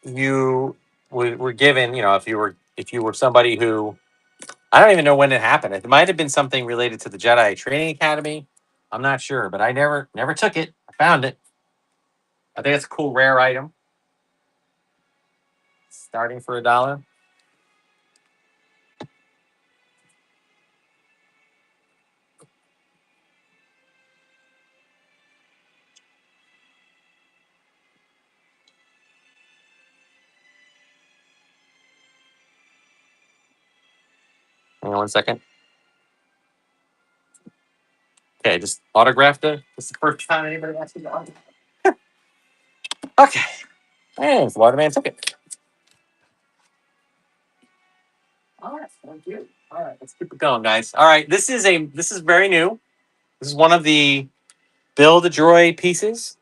you were given. If you were somebody who I don't even know when it happened. It might have been something related to the Jedi Training Academy. I'm not sure, but I never took it. I found it. I think it's a cool rare item. Starting for $1. Hang on 1 second. Okay, just autographed it. This is the first time anybody actually got it. Okay. Thanks, Waterman took it. All right, thank you. All right, let's keep it going, guys. All right, this is very new. This is one of the build a droid pieces.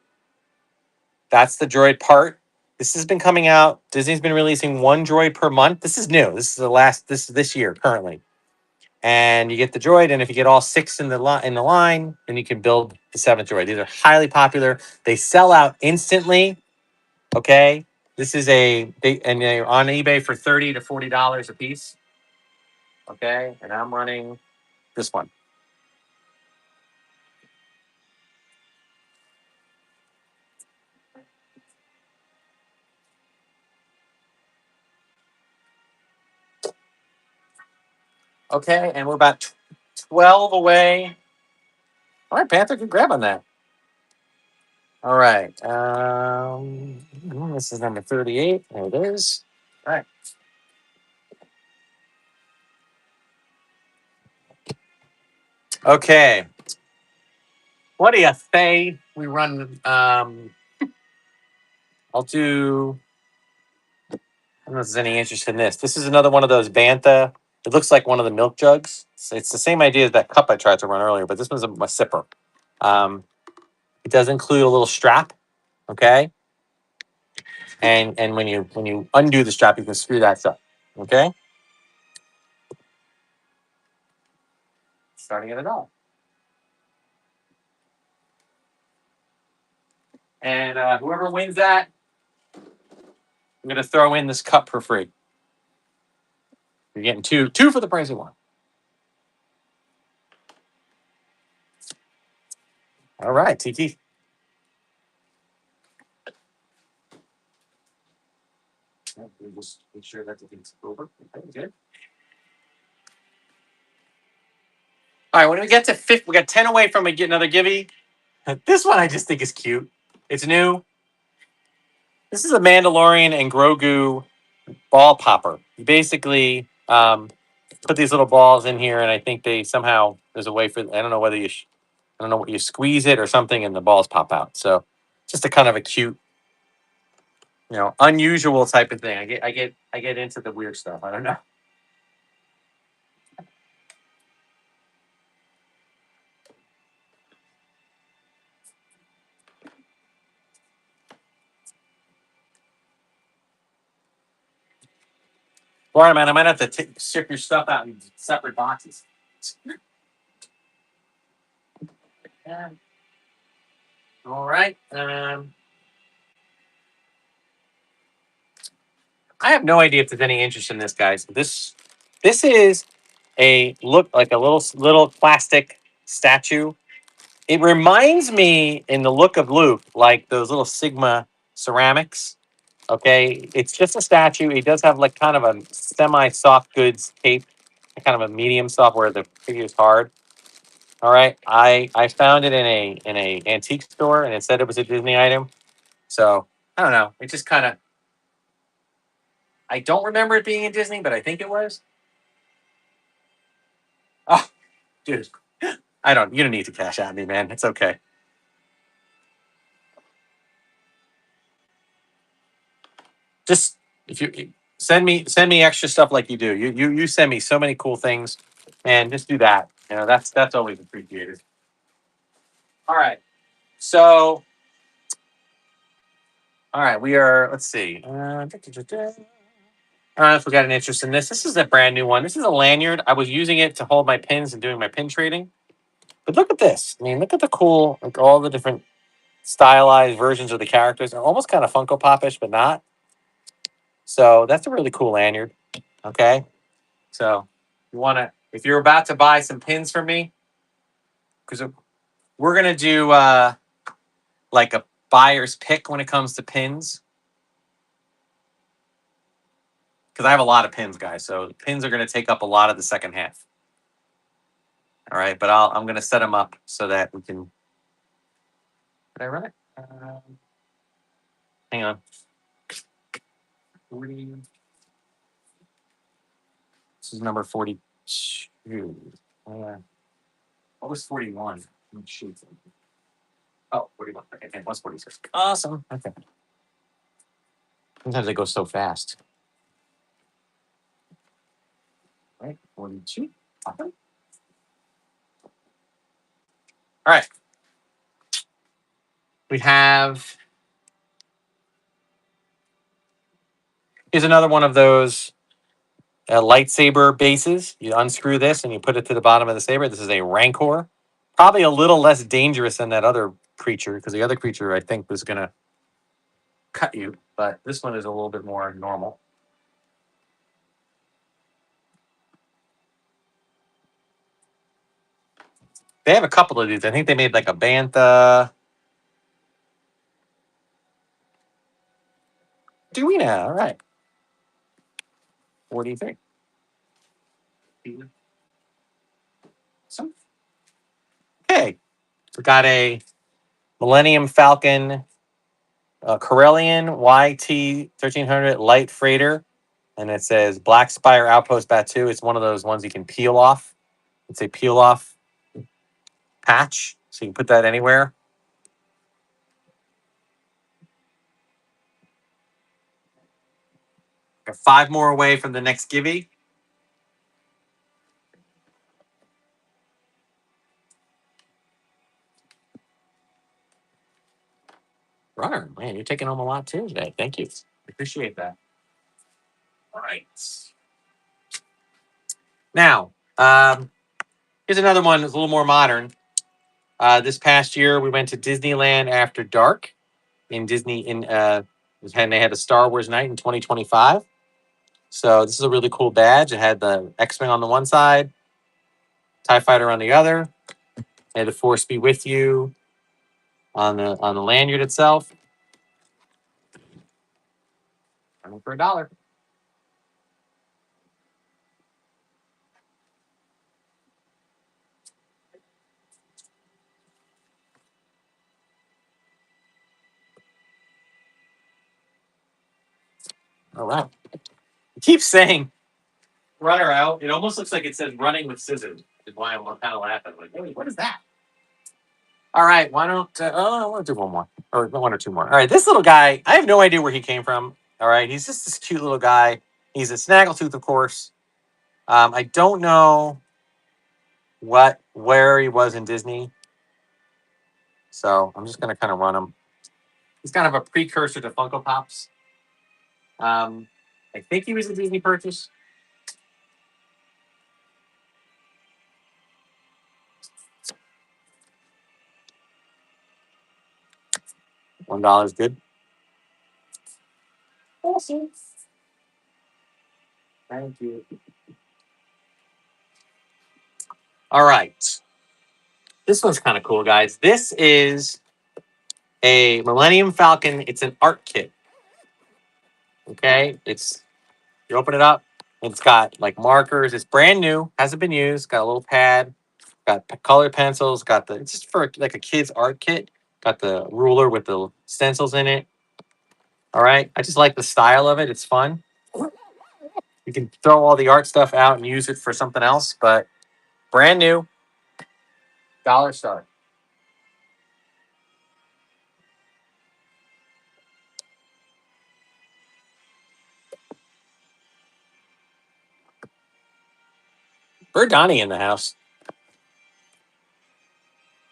That's the droid part. This has been coming out. Disney's been releasing one droid per month. This is new. This is this year currently. And you get the droid, and if you get all 6 in the line, then you can build the 7th droid. These are highly popular. They sell out instantly. Okay, this is and they're on eBay for $30 to $40 a piece. Okay, and I'm running this one. Okay, and we're about 12 away. All right, Panther, good grab on that. All right. This is number 38. There it is. All right. Okay. What do you say we run? I'll do. I don't know if there's any interest in this. This is another one of those Bantha. It looks like one of the milk jugs. It's the same idea as that cup I tried to run earlier, but this one's a sipper. Um, it does include a little strap. Okay. And when you undo the strap, you can screw that up. Okay. Starting at $1. And whoever wins that, I'm gonna throw in this cup for free. You're getting two for the price of one. All right, TT. We'll just make sure that the thing's over. Okay, good. All right, when we get to fifth, we got 10 away from get another givey. This one I just think is cute. It's new. This is a Mandalorian and Grogu ball popper. You basically put these little balls in here, and I think they somehow there's a way for. I don't know whether I don't know what you squeeze it or something, and the balls pop out. So just a kind of a cute, unusual type of thing. I get into the weird stuff. I don't know. Florida man, I might have to ship your stuff out in separate boxes. Yeah. All right. I have no idea if there's any interest in this, guys. This is a look like a little plastic statue. It reminds me in the look of Luke like those little Sigma ceramics. Okay, it's just a statue. He does have like kind of a semi-soft goods cape, kind of a medium soft where the figure is hard. All right, I found it in a antique store and it said it was a Disney item. So I don't know. It just kind of I don't remember it being in Disney, but I think it was. Oh, dude, I don't. You don't need to cash out me, man. It's okay. Just if you send me extra stuff like you do. You send me so many cool things, and just do that. That's always appreciated. All right. So all right, we are. Let's see. I don't know if we got an interest in this. This is a brand new one. This is a lanyard. I was using it to hold my pins and doing my pin trading. But look at this. I mean, look at the cool, like all the different stylized versions of the characters. They're almost kind of Funko Pop-ish, but not. So that's a really cool lanyard. Okay. So if you're about to buy some pins from me, because we're gonna do like a buyer's pick when it comes to pins. Because I have a lot of pins, guys. So pins are gonna take up a lot of the second half. All right, but I'm gonna set them up so that we can. Did I run it? Hang on. 40. This is number 42. What was 41? Shoot. Oh, 41. Okay, and plus 46. Awesome. Okay. Sometimes they go so fast. All right, 42. Awesome. All right. We have. Here's another one of those lightsaber bases. You unscrew this and you put it to the bottom of the saber. This is a Rancor. Probably a little less dangerous than that other creature because the other creature I think was going to cut you, but this one is a little bit more normal. They have a couple of these. I think they made like a Bantha. Do we now? All right. 43. Okay, we got a Millennium Falcon Corellian YT 1300 light freighter, and it says Black Spire Outpost Batu. It's one of those ones you can peel off. It's a peel off patch, so you can put that anywhere. Got 5 more away from the next givey. Runner, man, you're taking home a lot too today. Thank you. Appreciate that. All right. Now, here's another one that's a little more modern. This past year, we went to Disneyland After Dark in Disney and they had a Star Wars night in 2025. So this is a really cool badge. It had the X-Wing on the one side, TIE Fighter on the other. It had the Force be with you on the lanyard itself. Running for $1. All right. It keeps saying runner out. It almost looks like it says running with scissors. Is why I'm kind of laughing. Like, hey, what is that? All right, why don't I want to do one more or one or two more. All right, this little guy, I have no idea where he came from. All right, he's just this cute little guy. He's a snaggletooth, of course. I don't know where he was in Disney, so I'm just gonna kind of run him. He's kind of a precursor to Funko Pops. I think he was a Disney purchase. $1 is good. Awesome. Thank you. All right. This one's kind of cool, guys. This is a Millennium Falcon. It's an art kit. Okay. You open it up. It's got like markers. It's brand new. Hasn't been used. Got a little pad. Got colored pencils. It's just for like a kid's art kit. Got the ruler with the stencils in it. All right. I just like the style of it. It's fun. You can throw all the art stuff out and use it for something else, but brand new. Dollar store. Bird Donnie in the house.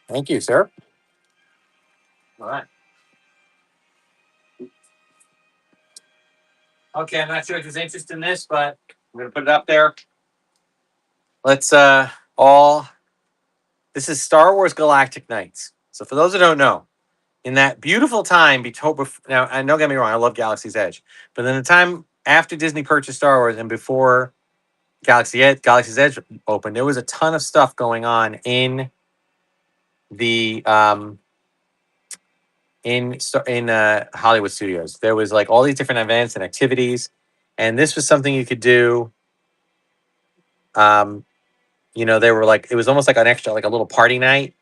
Thank you, sir. All right. Okay, I'm not sure if there's interest in this, but I'm gonna put it up there. Let's all. This is Star Wars Galactic Nights. So for those who don't know, in that beautiful time now, and don't get me wrong, I love Galaxy's Edge, but in the time after Disney purchased Star Wars and before Galaxy's Edge opened, there was a ton of stuff going on in the Hollywood studios. There was like all these different events and activities, and this was something you could do. They were like, it was almost like an extra, like a little party night,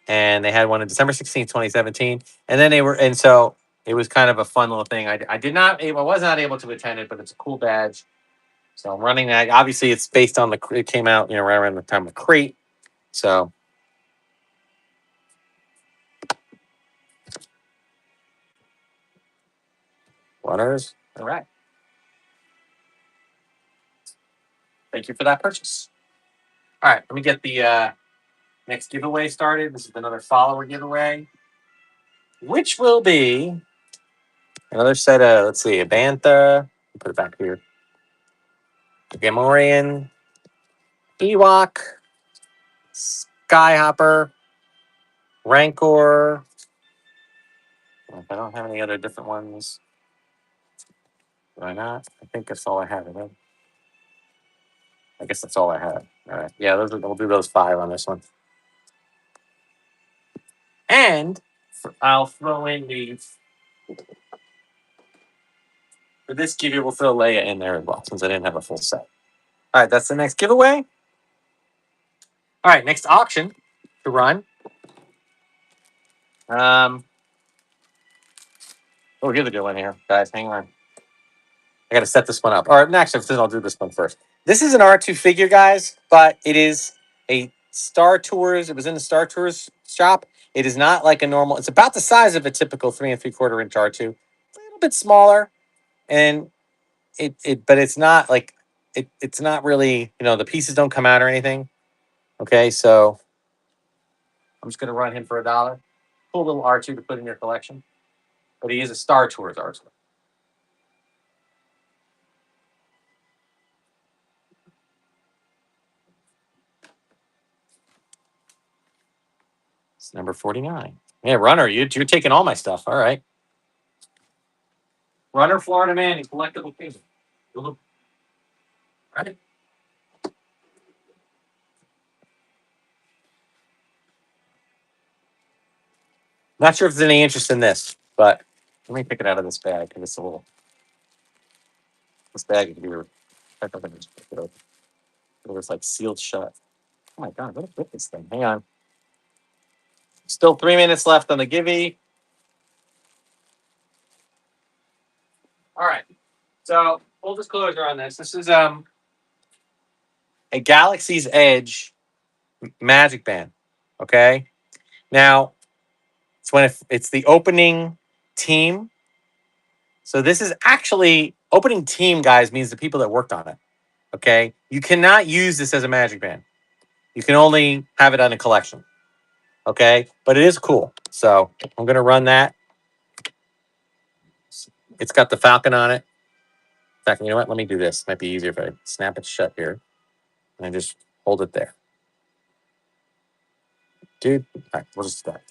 and they had one on December 16th, 2017, and then so it was kind of a fun little thing. I was not able to attend it, but it's a cool badge. So I'm running that. Obviously, it's based on it came out, right around the time of Crate. So runners. All right. Thank you for that purchase. All right, let me get the next giveaway started. This is another follower giveaway, which will be another set of, let's see, a Bantha. Put it back here. A Gamorrean, Ewok, Skyhopper, Rancor. If I don't have any other different ones, why not? I think that's all I have. Right? I guess that's all I have. All right. Yeah, we'll do those 5 on this one. And I'll throw in for this giveaway, we'll throw Leia in there as well, since I didn't have a full set. All right, that's the next giveaway. All right, next auction to run Oh, here's a good one here, guys. Hang on. I got to set this one up. All right, actually, I'll do this one first. This is an R2 figure, guys, but it is a Star Tours. It was in the Star Tours shop. It is not like a normal. It's about the size of a typical 3 3/4 inch R2, a little bit smaller, and but it's not like it's not really. The pieces don't come out or anything. Okay, so I'm just gonna run him for $1. Cool little R2 to put in your collection, but he is a Star Tours R2. It's number 49. Yeah, Runner, you're taking all my stuff. All right. Runner, Florida man, collectible kingdom. All right. Not sure if there's any interest in this, but let me pick it out of this bag because it's a little. This bag can be. I don't think I just pick it open. It was like sealed shut. Oh my god, what is this thing? Hang on. Still 3 minutes left on the Givey. All right. So full disclosure on this. This is a Galaxy's Edge Magic Band. Okay. Now it's the opening team. So this is actually opening team, guys, means the people that worked on it. Okay. You cannot use this as a Magic Band. You can only have it on a collection. Okay. But it is cool. So I'm gonna run that. It's got the Falcon on it. In fact, you know what? Let me do this. Might be easier if I snap it shut here and I just hold it there. Dude, all right, we'll just do that.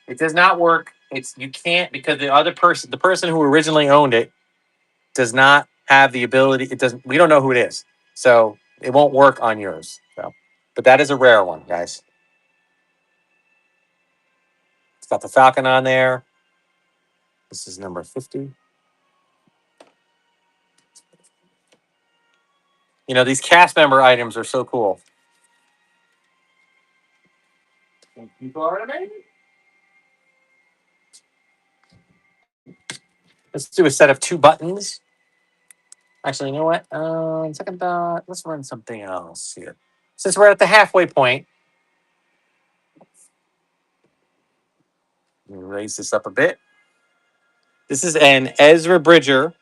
It does not work. You can't because the person who originally owned it does not have the ability. It doesn't. We don't know who it is, so it won't work on yours. So, but that is a rare one, guys. It's got the Falcon on there. This is number 50. These cast member items are so cool. Let's do a set of 2 buttons. Actually, you know what? Second thought. Let's run something else here. Since we're at the halfway point, let me raise this up a bit. This is an Ezra Bridger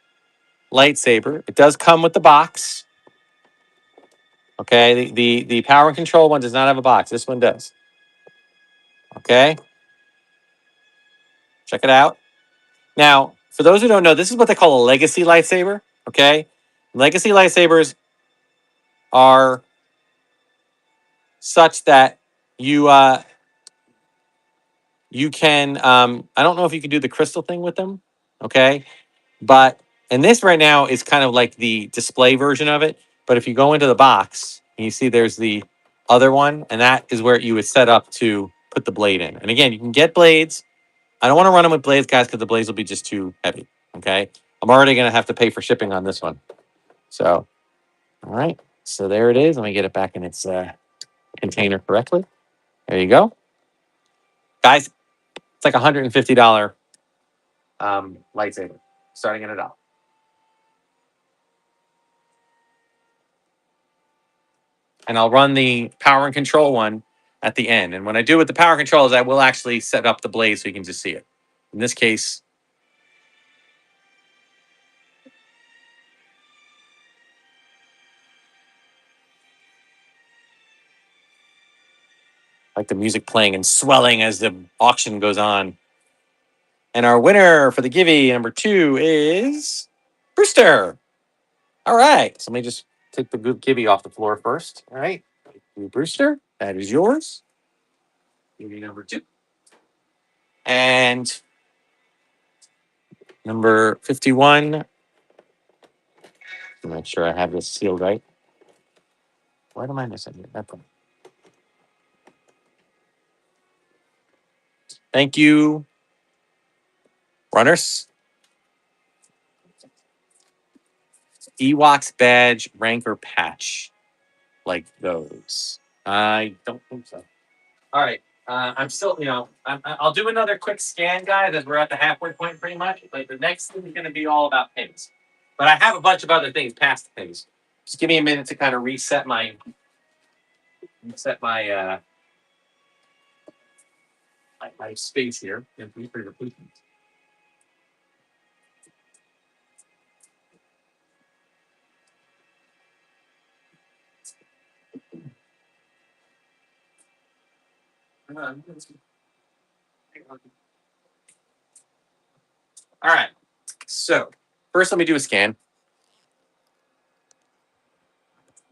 lightsaber. It does come with the box. Okay, the power and control one does not have a box. This one does. Okay, check it out. Now, for those who don't know, this is what they call a legacy lightsaber. Okay, legacy lightsabers are such that you can I don't know if you can do the crystal thing with them. Okay, but and this right now is kind of like the display version of it. But if you go into the box, and you see there's the other one, and that is where you would set up to put the blade in. And again, you can get blades. I don't want to run them with blades, guys, because the blades will be just too heavy. Okay. I'm already going to have to pay for shipping on this one. So, all right. So there it is. Let me get it back in its container correctly. There you go. Guys, it's like $150 lightsaber starting at $1. And I'll run the power and control one at the end. And when I do with the power controls, I will actually set up the blade so you can just see it. In this case, like the music playing and swelling as the auction goes on. And our winner for the Givey number 2 is Brewster. All right. So let me just take the good Givey off the floor first. All right. Thank you, Brewster. That is yours. Givey number 2. And number 51. Make sure I have this sealed right. What am I missing here? That one. Thank you, runners. Ewoks badge, rank, or patch like those. I don't think so. All right. I'm still, I'll do another quick scan, guys, as we're at the halfway point pretty much. But the next thing is going to be all about pins. But I have a bunch of other things past the pins. Just give me a minute to kind of reset my space here. And be for your patience. All right. So first, let me do a scan.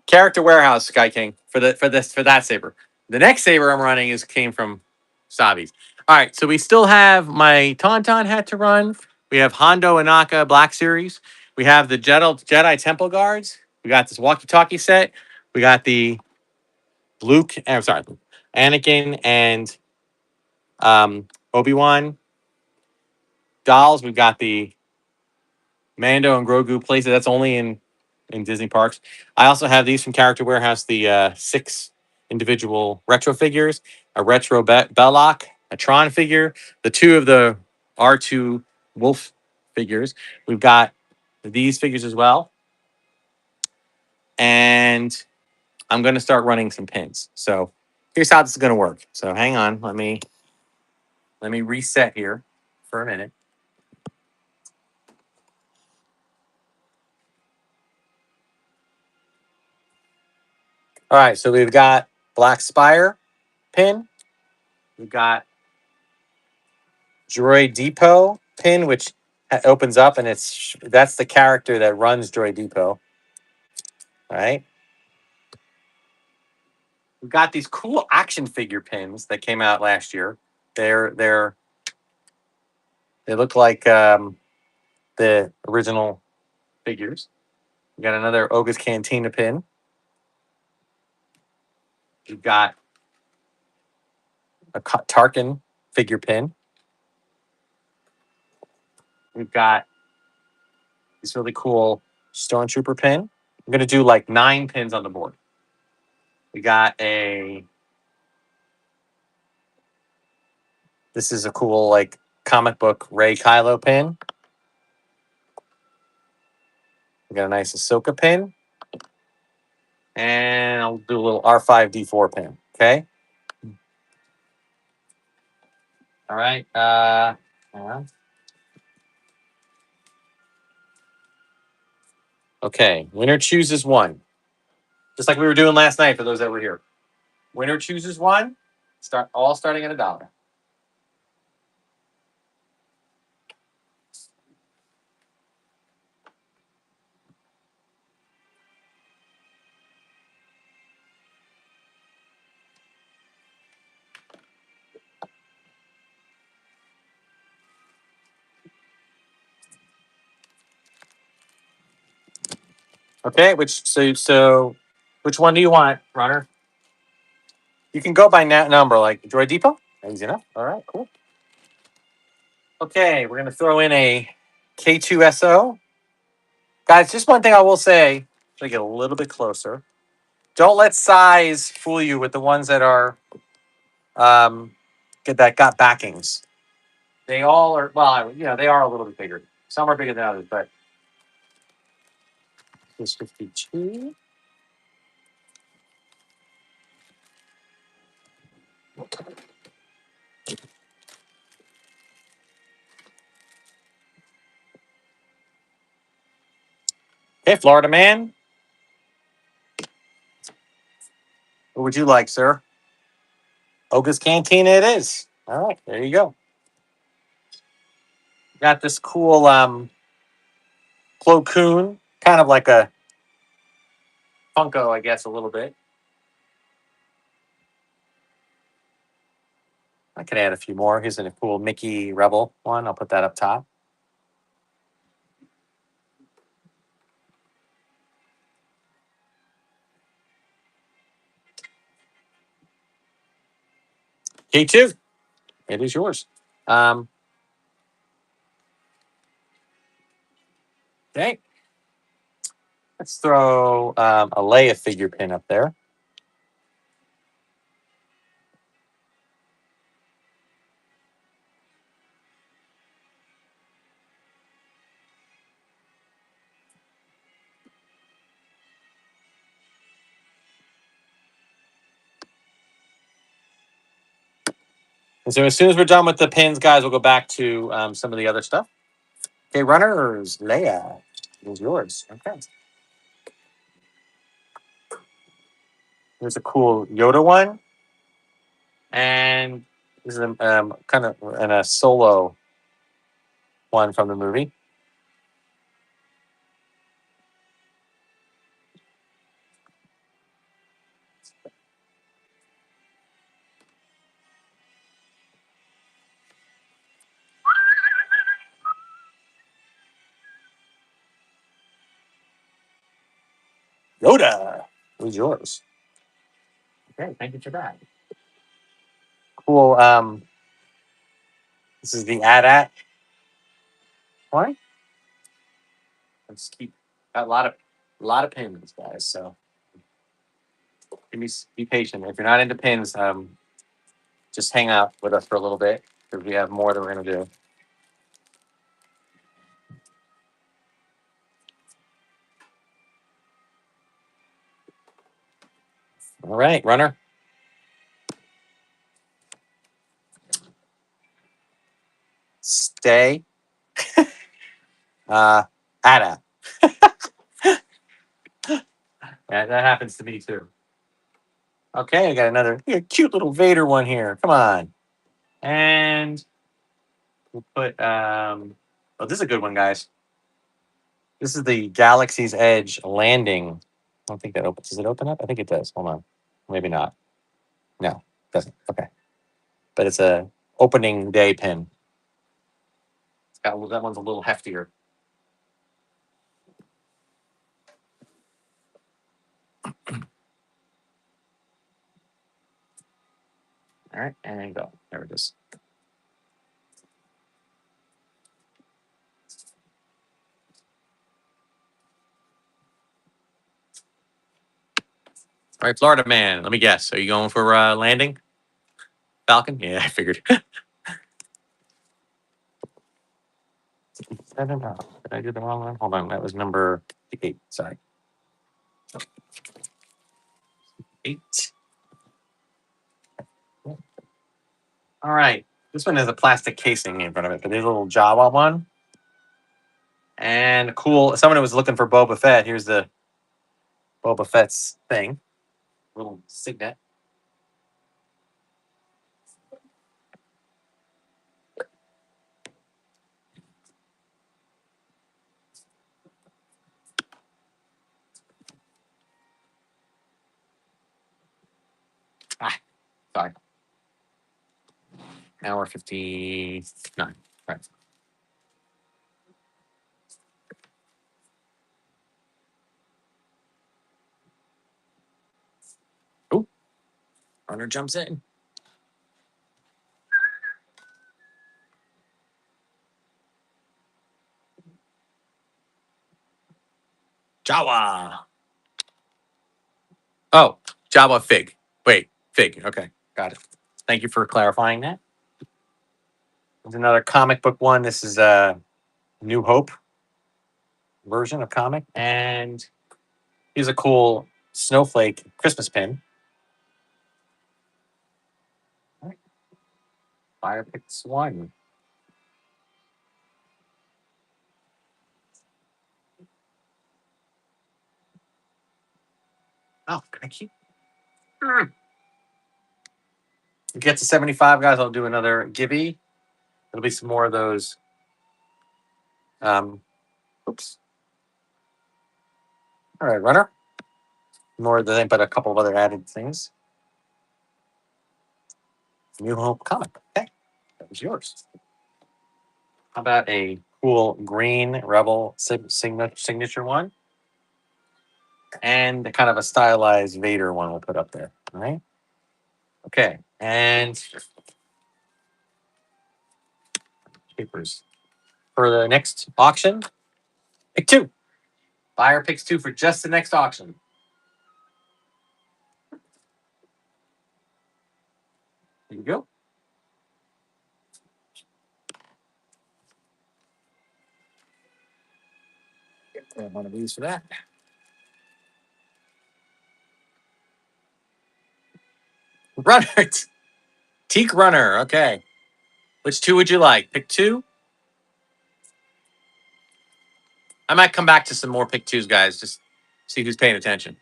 Character warehouse, Sky King, for that saber. The next saber I'm running came from Sabi's. All right, so we still have my Tauntaun hat to run. We have Hondo Inaka Black Series. We have the Jedi Temple Guards. We got this walkie-talkie set. We got the I'm sorry, Anakin and Obi-Wan dolls. We've got the Mando and Grogu places. That's only in Disney parks. I also have these from Character Warehouse, the 6 individual retro figures, a retro Belloc, a Tron figure, the 2 of the R2 Wolf figures. We've got these figures as well. And I'm going to start running some pins. So here's how this is going to work. So hang on. Let me reset here for a minute. All right. So we've got Black Spire pin. We've got Droid Depot pin, which opens up, and that's the character that runs Droid Depot. Right. We've got these cool action figure pins that came out last year. They look like the original figures. We got another Oga's Cantina pin. We've got a Tarkin figure pin. We've got this really cool Stormtrooper pin. I'm gonna do like 9 pins on the board. We got this is a cool like comic book Rey Kylo pin. We got a nice Ahsoka pin. And I'll do a little R5D4 pin. Okay. All right. Okay. Winner chooses one. Just like we were doing last night for those that were here. Winner chooses one. Starting at $1. Okay. Which one do you want, runner? You can go by number, like Droid Depot. Easy enough. All right. Cool. Okay. We're gonna throw in a K2SO. Guys, just one thing I will say. Let me get a little bit closer. Don't let size fool you with the ones that are that got backings. They all are they are a little bit bigger. Some are bigger than others, but this 52. Hey, Florida man, what would you like, sir? Oga's Cantina it is. All right, there you go. Got this cool Plo Koon, kind of like a Funko, I guess, a little bit. I could add a few more. Here's a cool Mickey Rebel one. I'll put that up top. K2, it is yours. Um, okay, let's throw a Leia figure pin up there. And so as soon as we're done with the pins, guys, we'll go back to some of the other stuff. Okay, runners, Leia, it was yours. Okay. There's a cool Yoda one. And this is kind of in a solo one from the movie. Yoda, it was yours. Okay, thank you for that. Cool. This is the AT-AT one. Let's keep got a lot of pins, guys. So give me be patient. If you're not into pins, just hang out with us for a little bit because we have more that we're gonna do. All right, runner. Stay. AT-AT. Yeah, that happens to me too. Okay, I got another cute little Vader one here. Come on. And we'll put oh, this is a good one, guys. This is the Galaxy's Edge landing. I don't think that opens. Does it open up? I think it does. Hold on. Maybe not. No, it doesn't. Okay. But it's a opening day pin. It's got that one's a little heftier. All right, and go. There it is. All right, Florida man. Let me guess. Are you going for landing? Falcon? Yeah, I figured. I don't know. Did I do the wrong one? Hold on. That was number 8. Sorry. 8. All right. This one has a plastic casing in front of it, but there's a little Jawa one. And cool. Someone was looking for Boba Fett. Here's the Boba Fett's thing. Little signet. Ah, sorry. Hour 59. Right. Oh, runner jumps in. Jawa. Oh, Jawa fig. Wait, fig. Okay, got it. Thank you for clarifying that. There's another comic book one. This is a New Hope version of comic. And here's a cool snowflake Christmas pin. All right. Fire picks one. Oh, can I keep? Get to 75, guys. I'll do another Gibby. There'll be some more of those. Oops. All right, runner. More than but a couple of other added things. New Hope comic. Okay, that was yours. How about a cool green Rebel signature one? And kind of a stylized Vader one we'll put up there. All right. Okay. And papers. For the next auction, pick 2. Buyer picks 2 for just the next auction. There you go. Grab one of these for that. Run it. Teak Runner. Okay. Which two would you like? Pick two? I might come back to some more pick twos, guys. Just see who's paying attention.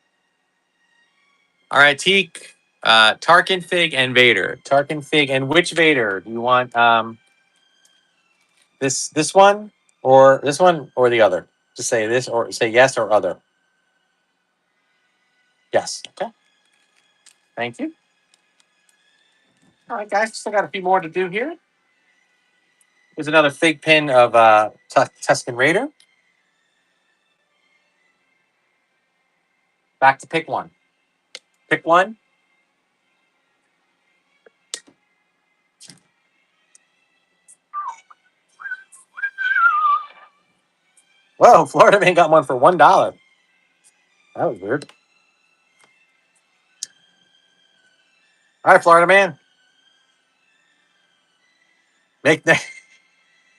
All right, Teak, Tarkin, Fig, and Vader. Tarkin, Fig, and which Vader? Do you want this one or this one or the other? Just say this or say yes or other. Yes. Okay. Thank you. All right, guys. Still got a few more to do here. Here's another fig pin of Tusken Raider. Back to pick one. Pick one. Whoa, Florida man got one for $1. That was weird. All right, Florida man. Make the.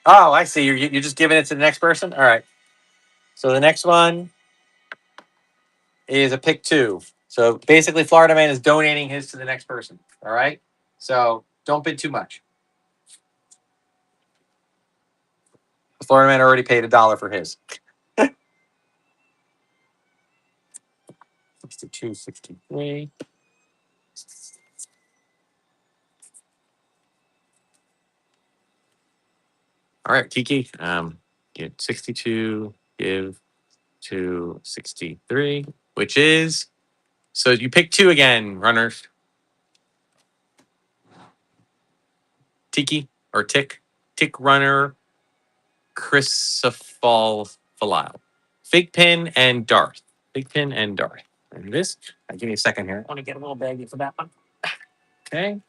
Oh, I see. You're just giving it to the next person. All right. So the next one is a pick two. So basically, Florida man is donating his to the next person. All right. So don't bid too much. Florida man already paid $1 for his. 62, 63. All right, Kiki. Get 62. Give to 63, which is so you pick two again, runners. Tiki or Tick, Tick Runner, Chrysophalphile, Fig Pin, and Darth. Fig Pin and Darth. And this, give me a second here. I want to get a little baggy for that one. Okay.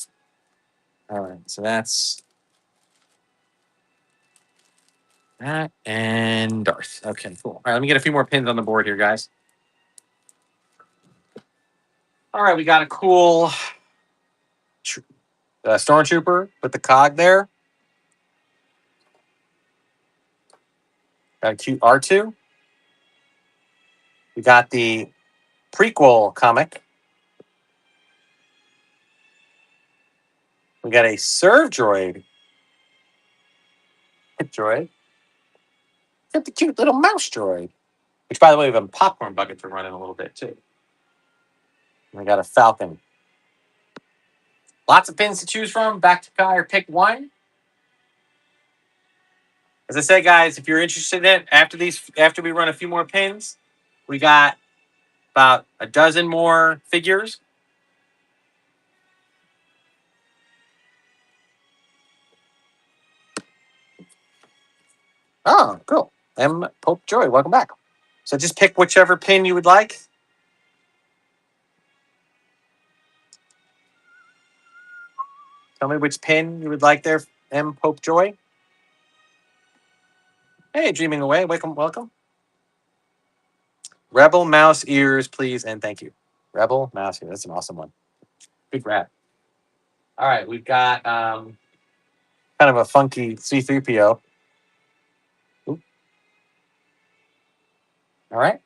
All right. So that's that and Darth. Okay, cool. All right. Let me get a few more pins on the board here, guys. All right. We got a cool Stormtrooper with the cog there. Got a cute R2. We got the prequel comic. We got a serve droid. Hit droid. Got the cute little mouse droid. Which, by the way, we have a popcorn bucket for running a little bit, too. And we got a Falcon. Lots of pins to choose from. Back to Kai or pick one. As I said, guys, if you're interested in it, after we run a few more pins, we got about a dozen more figures. Oh, cool. M. Pope Joy, welcome back. So just pick whichever pin you would like. Tell me which pin you would like there, M. Pope Joy. Hey, dreaming away. Welcome, welcome. Rebel mouse ears, please, and thank you. Rebel mouse ears. That's an awesome one. Big rat. All right, we've got kind of a funky C3PO. Oop. All right.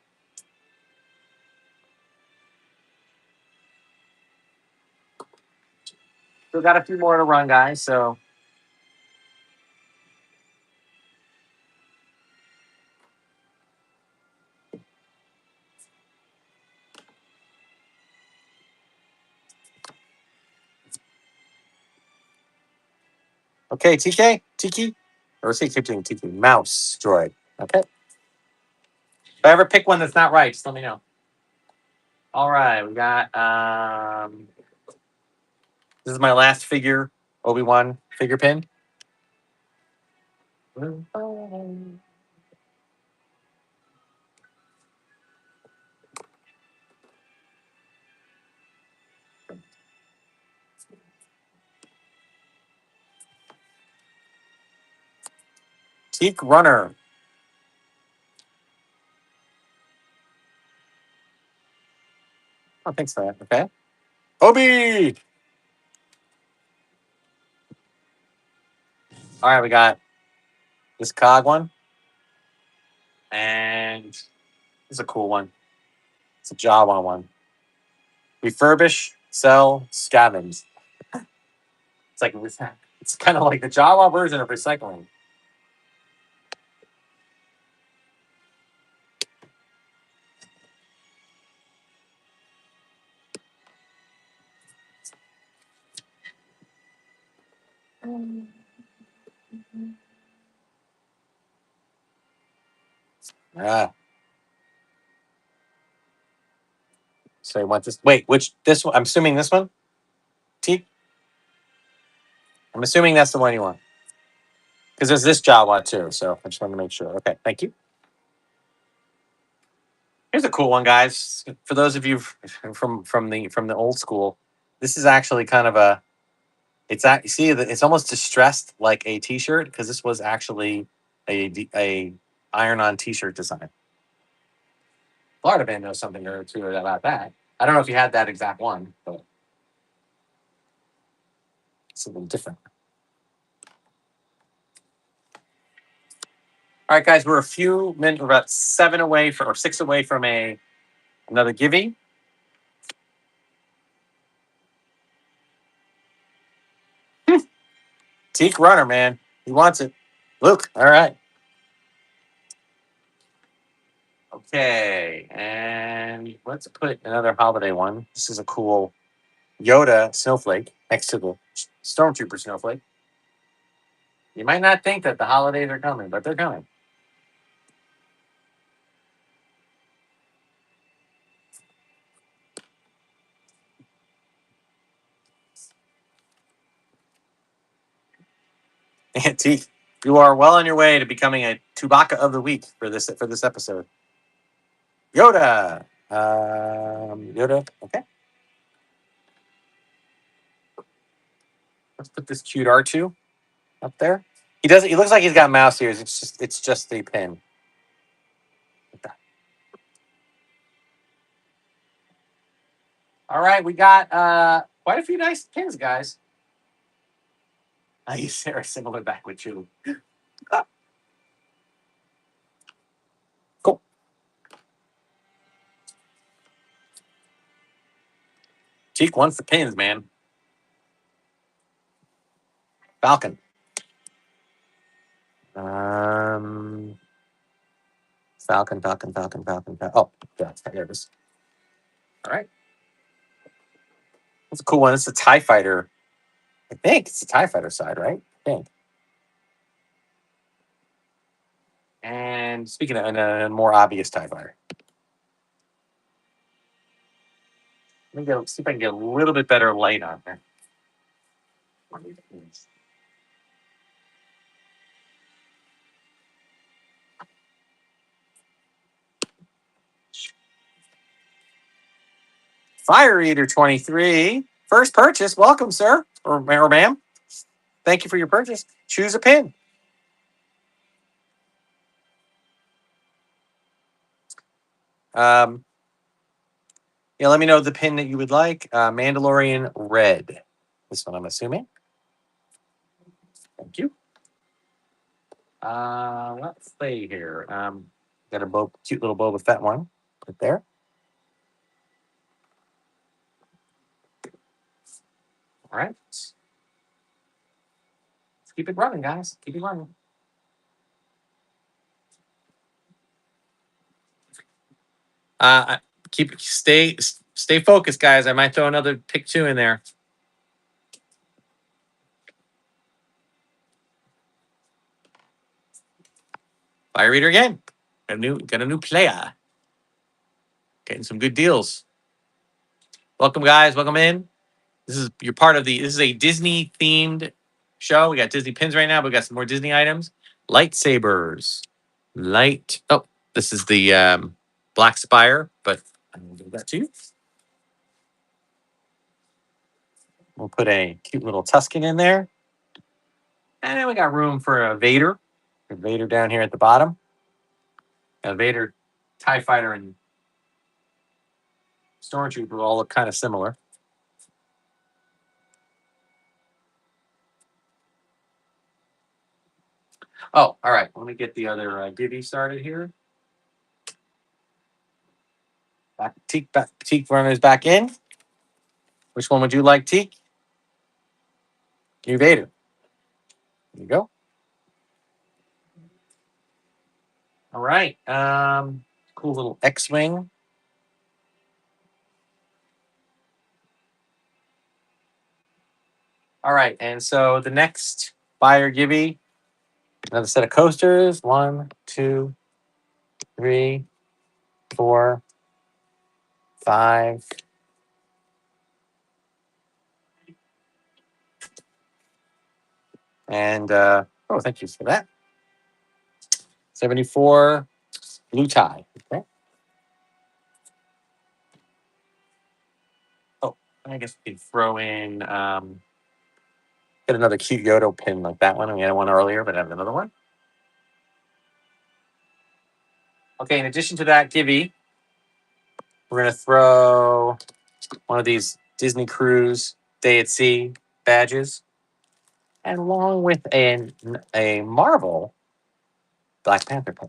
Still got a few more to run, guys. So okay, TK, Tiki, or say keep doing Tiki. Mouse droid. Okay. If I ever pick one that's not right, just let me know. All right, we got this is my last figure, Obi-Wan figure pin. Teak Runner. Oh, thanks for that. Okay. Obi! All right, we got this cog one. And this is a cool one. It's a Jawa one. Refurbish, sell, scavenge. like it's kind of like the Jawa version of recycling. Ah, so you want this? Wait, which this one? I'm assuming this one. Teak. I'm assuming that's the one you want because there's this Jawa too. So I just want to make sure. Okay, thank you. Here's a cool one, guys. For those of you from the old school, this is actually kind of a. You see, it's almost distressed like a T-shirt because this was actually a iron-on T-shirt design. Florida Man knows something or two about that. I don't know if you had that exact one, but it's a little different. All right, guys, we're a few minutes, we're about 6 away from another giving. Teak runner, man, he wants it. Luke, all right. Okay, and let's put another holiday one. This is a cool Yoda snowflake next to the Stormtrooper snowflake. You might not think that the holidays are coming, but they're coming. Antique, you are well on your way to becoming a Chewbacca of the week for this episode. Yoda, Yoda. Okay, let's put this cute R2 up there. He doesn't. He looks like he's got mouse ears. It's just the pin. All right, we got quite a few nice pins, guys. I use very similar back with you. Cool. Cheek wants the pins, man. Falcon. Um, Falcon. Oh, yeah, there it is. All right. That's a cool one. It's a TIE fighter. I think it's the TIE fighter side, right? I think. And speaking of a more obvious TIE fighter, let me see if I can get a little bit better light on there. Fire Eater 23. First purchase. Welcome, sir or ma'am. Thank you for your purchase. Choose a pin. Um, yeah, let me know the pin that you would like. Mandalorian red. This one, I'm assuming. Thank you. Let's see here. Got a cute little Boba Fett one right there. All right. Let's keep it running, guys. Keep it running. Uh, stay focused, guys. I might throw another pick two in there. Fire Reader again. Got a new player. Getting some good deals. Welcome, guys. Welcome in. You're part of this is a Disney themed show. We got Disney pins right now, but we got some more Disney items. Lightsabers. Oh, this is the Black Spire, but I'm gonna give that to you. We'll put a cute little Tusken in there. And then we got room for a Vader. A Vader down here at the bottom. A Vader, TIE Fighter, and Stormtrooper all look kind of similar. Oh, all right. Let me get the other divvy started here. Teak runners back in. Which one would you like, Teak? Q Vader. There you go. All right. Cool little X-wing. All right, and so the next buyer givey, another set of coasters. 1, 2, 3, 4, 5. And oh, thank you for that. 74 blue tie. Okay. Oh, I guess we could throw in get another cute Yodo pin like that one. We had one earlier, but I have another one. Okay, in addition to that givey, we're gonna throw one of these Disney Cruise Day at Sea badges, and along with a Marvel Black Panther pin.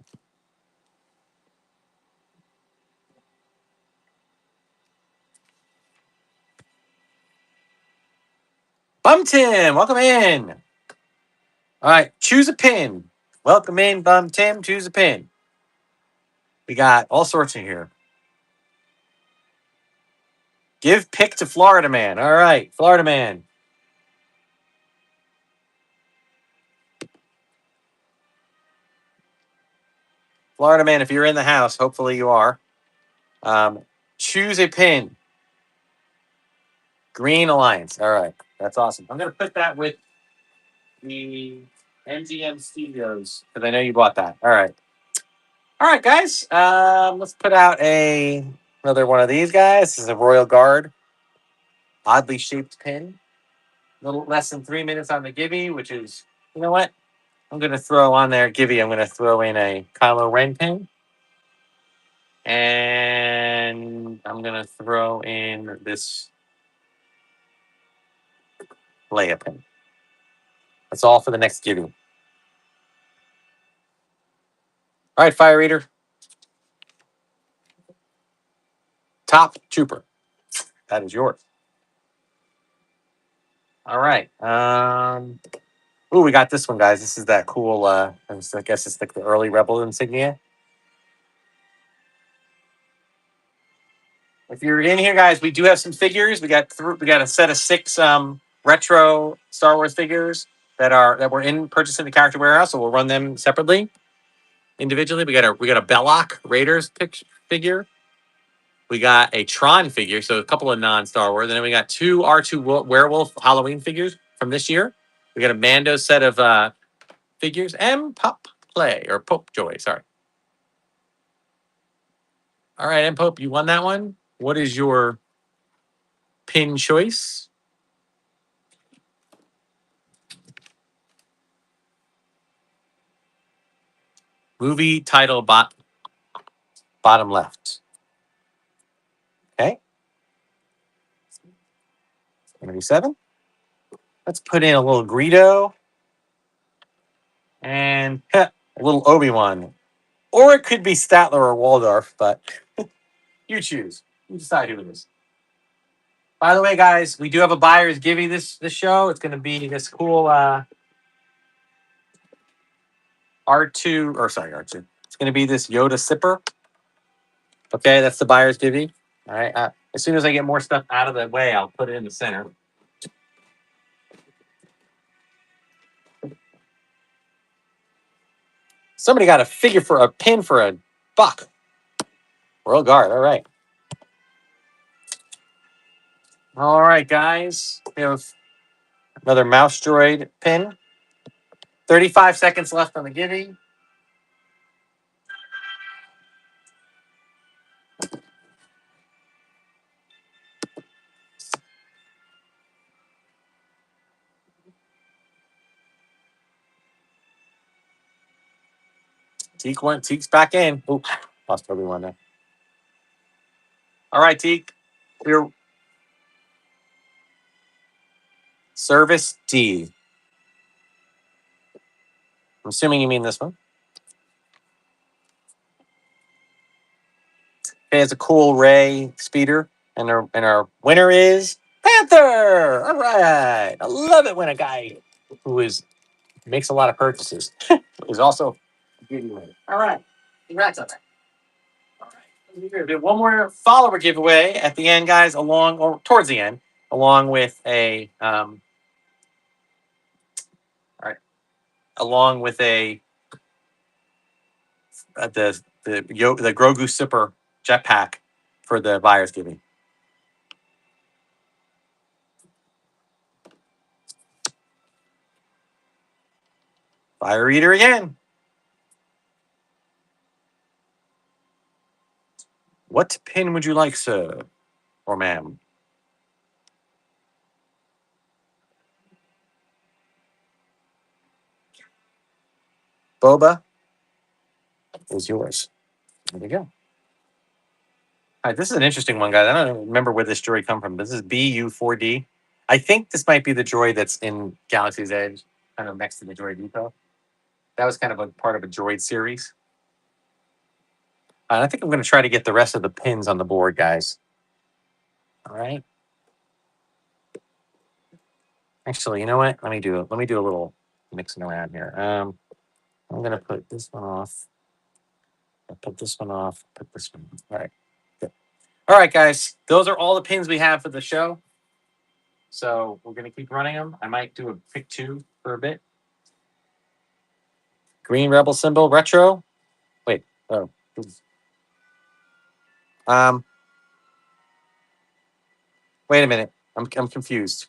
Bum Tim, welcome in. All right, choose a pin. Welcome in, Bum Tim. Choose a pin. We got all sorts in here. Give pick to Florida Man. All right, Florida Man. Florida Man, if you're in the house, hopefully you are. Choose a pin. Green Alliance. All right, that's awesome. I'm going to put that with the MGM Studios because I know you bought that. All right. All right, guys. Let's put out another one of these guys. This is a Royal Guard. Oddly shaped pin. A little less than 3 minutes on the givey, which is, you know what? I'm going to throw on there, givey, I'm going to throw in a Kylo Ren pin. And I'm going to throw in this Leia pin. That's all for the next givey. All right, Fire Eater. Top Trooper. That is yours. All right. Ooh, we got this one, guys. This is that cool, I guess it's like the early Rebel insignia. If you're in here, guys, we do have some figures. We got a set of 6 retro Star Wars figures that were in purchasing the character warehouse, so we'll run them separately, individually. We got a Belloc Raiders figure. We got a Tron figure, so a couple of non-Star Wars, and then we got 2 R2 Werewolf Halloween figures from this year. We got a Mando set of figures and Pop Play or Pope Joy. Sorry. All right, M Pope, you won that one. What is your pin choice? Movie title bottom left. Okay. 77. Let's put in a little Greedo and a little Obi-Wan. Or it could be Statler or Waldorf, but you choose. You decide who it is. By the way, guys, we do have a buyer's giving this show. It's going to be this cool R2, or sorry, R2. It's going to be this Yoda sipper. Okay, that's the buyer's giving. All right. As soon as I get more stuff out of the way, I'll put it in the center. Somebody got a figure for a pin for a buck. Royal Guard. All right. All right, guys. We have another mouse droid pin. 35 seconds left on the giving. Teek's back in. Oop, lost everyone there. All right, Teek. Your service D. I'm assuming you mean this one. Okay, it's a cool Ray speeder. And our winner is Panther. All right. I love it when a guy who makes a lot of purchases is also giving away. All right. Congrats on that. All right. We're gonna do one more follower giveaway at the end, guys, along or towards the end, along with all right, along with the Grogu Sipper jetpack for the buyer's giving. Fire eater again. What pin would you like, sir or ma'am? Boba is yours. There you go. All right, this is an interesting one, guys. I don't remember where this droid come from. This is BU4D. I think this might be the droid that's in Galaxy's Edge, kind of next to the Droid Depot. That was kind of a part of a droid series. I think I'm going to try to get the rest of the pins on the board, guys. All right. Actually, you know what? Let me do a little mixing around here. I'm going to put this one off. I'll put this one off. Put this one. All right. Good. All right, guys. Those are all the pins we have for the show. So we're going to keep running them. I might do a pick two for a bit. Green Rebel symbol retro. Wait. Oh. Um. Wait a minute. I'm confused.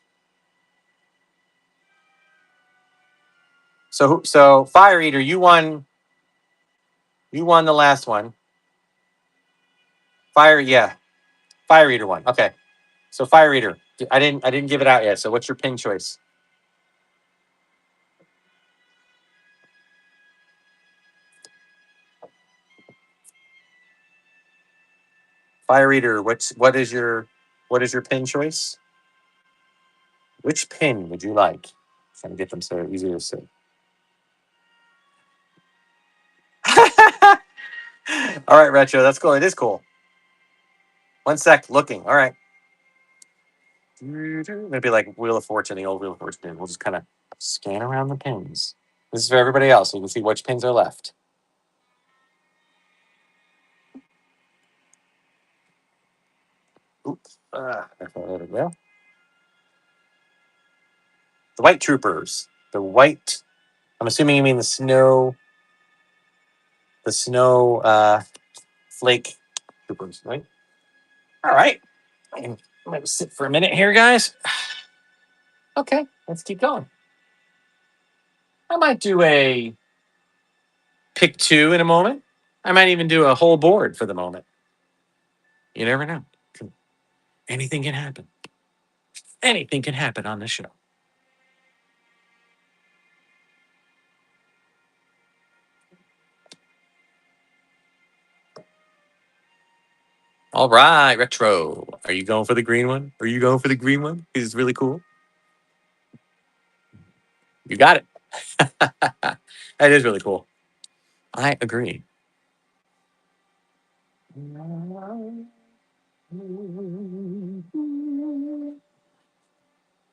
So Fire Eater, you won. You won the last one. Yeah. Fire Eater won. Okay. So Fire Eater, I didn't give it out yet. So what's your pin choice? Fire Eater, what is your pin choice? Which pin would you like? Trying to get them so easy to see. All right, Retro, that's cool. It is cool. 1 sec, looking. All right. Maybe like Wheel of Fortune, the old Wheel of Fortune. We'll just kind of scan around the pins. This is for everybody else, so you can see which pins are left. Oops. There we go. The White Troopers. I'm assuming you mean the snow flake troopers, right? All right. I'm gonna sit for a minute here, guys. Okay, let's keep going. I might do a pick two in a moment. I might even do a whole board for the moment. You never know. Anything can happen. Anything can happen on this show. All right, Retro. Are you going for the green one? Are you going for the green one? It's really cool. You got it. That is really cool. I agree.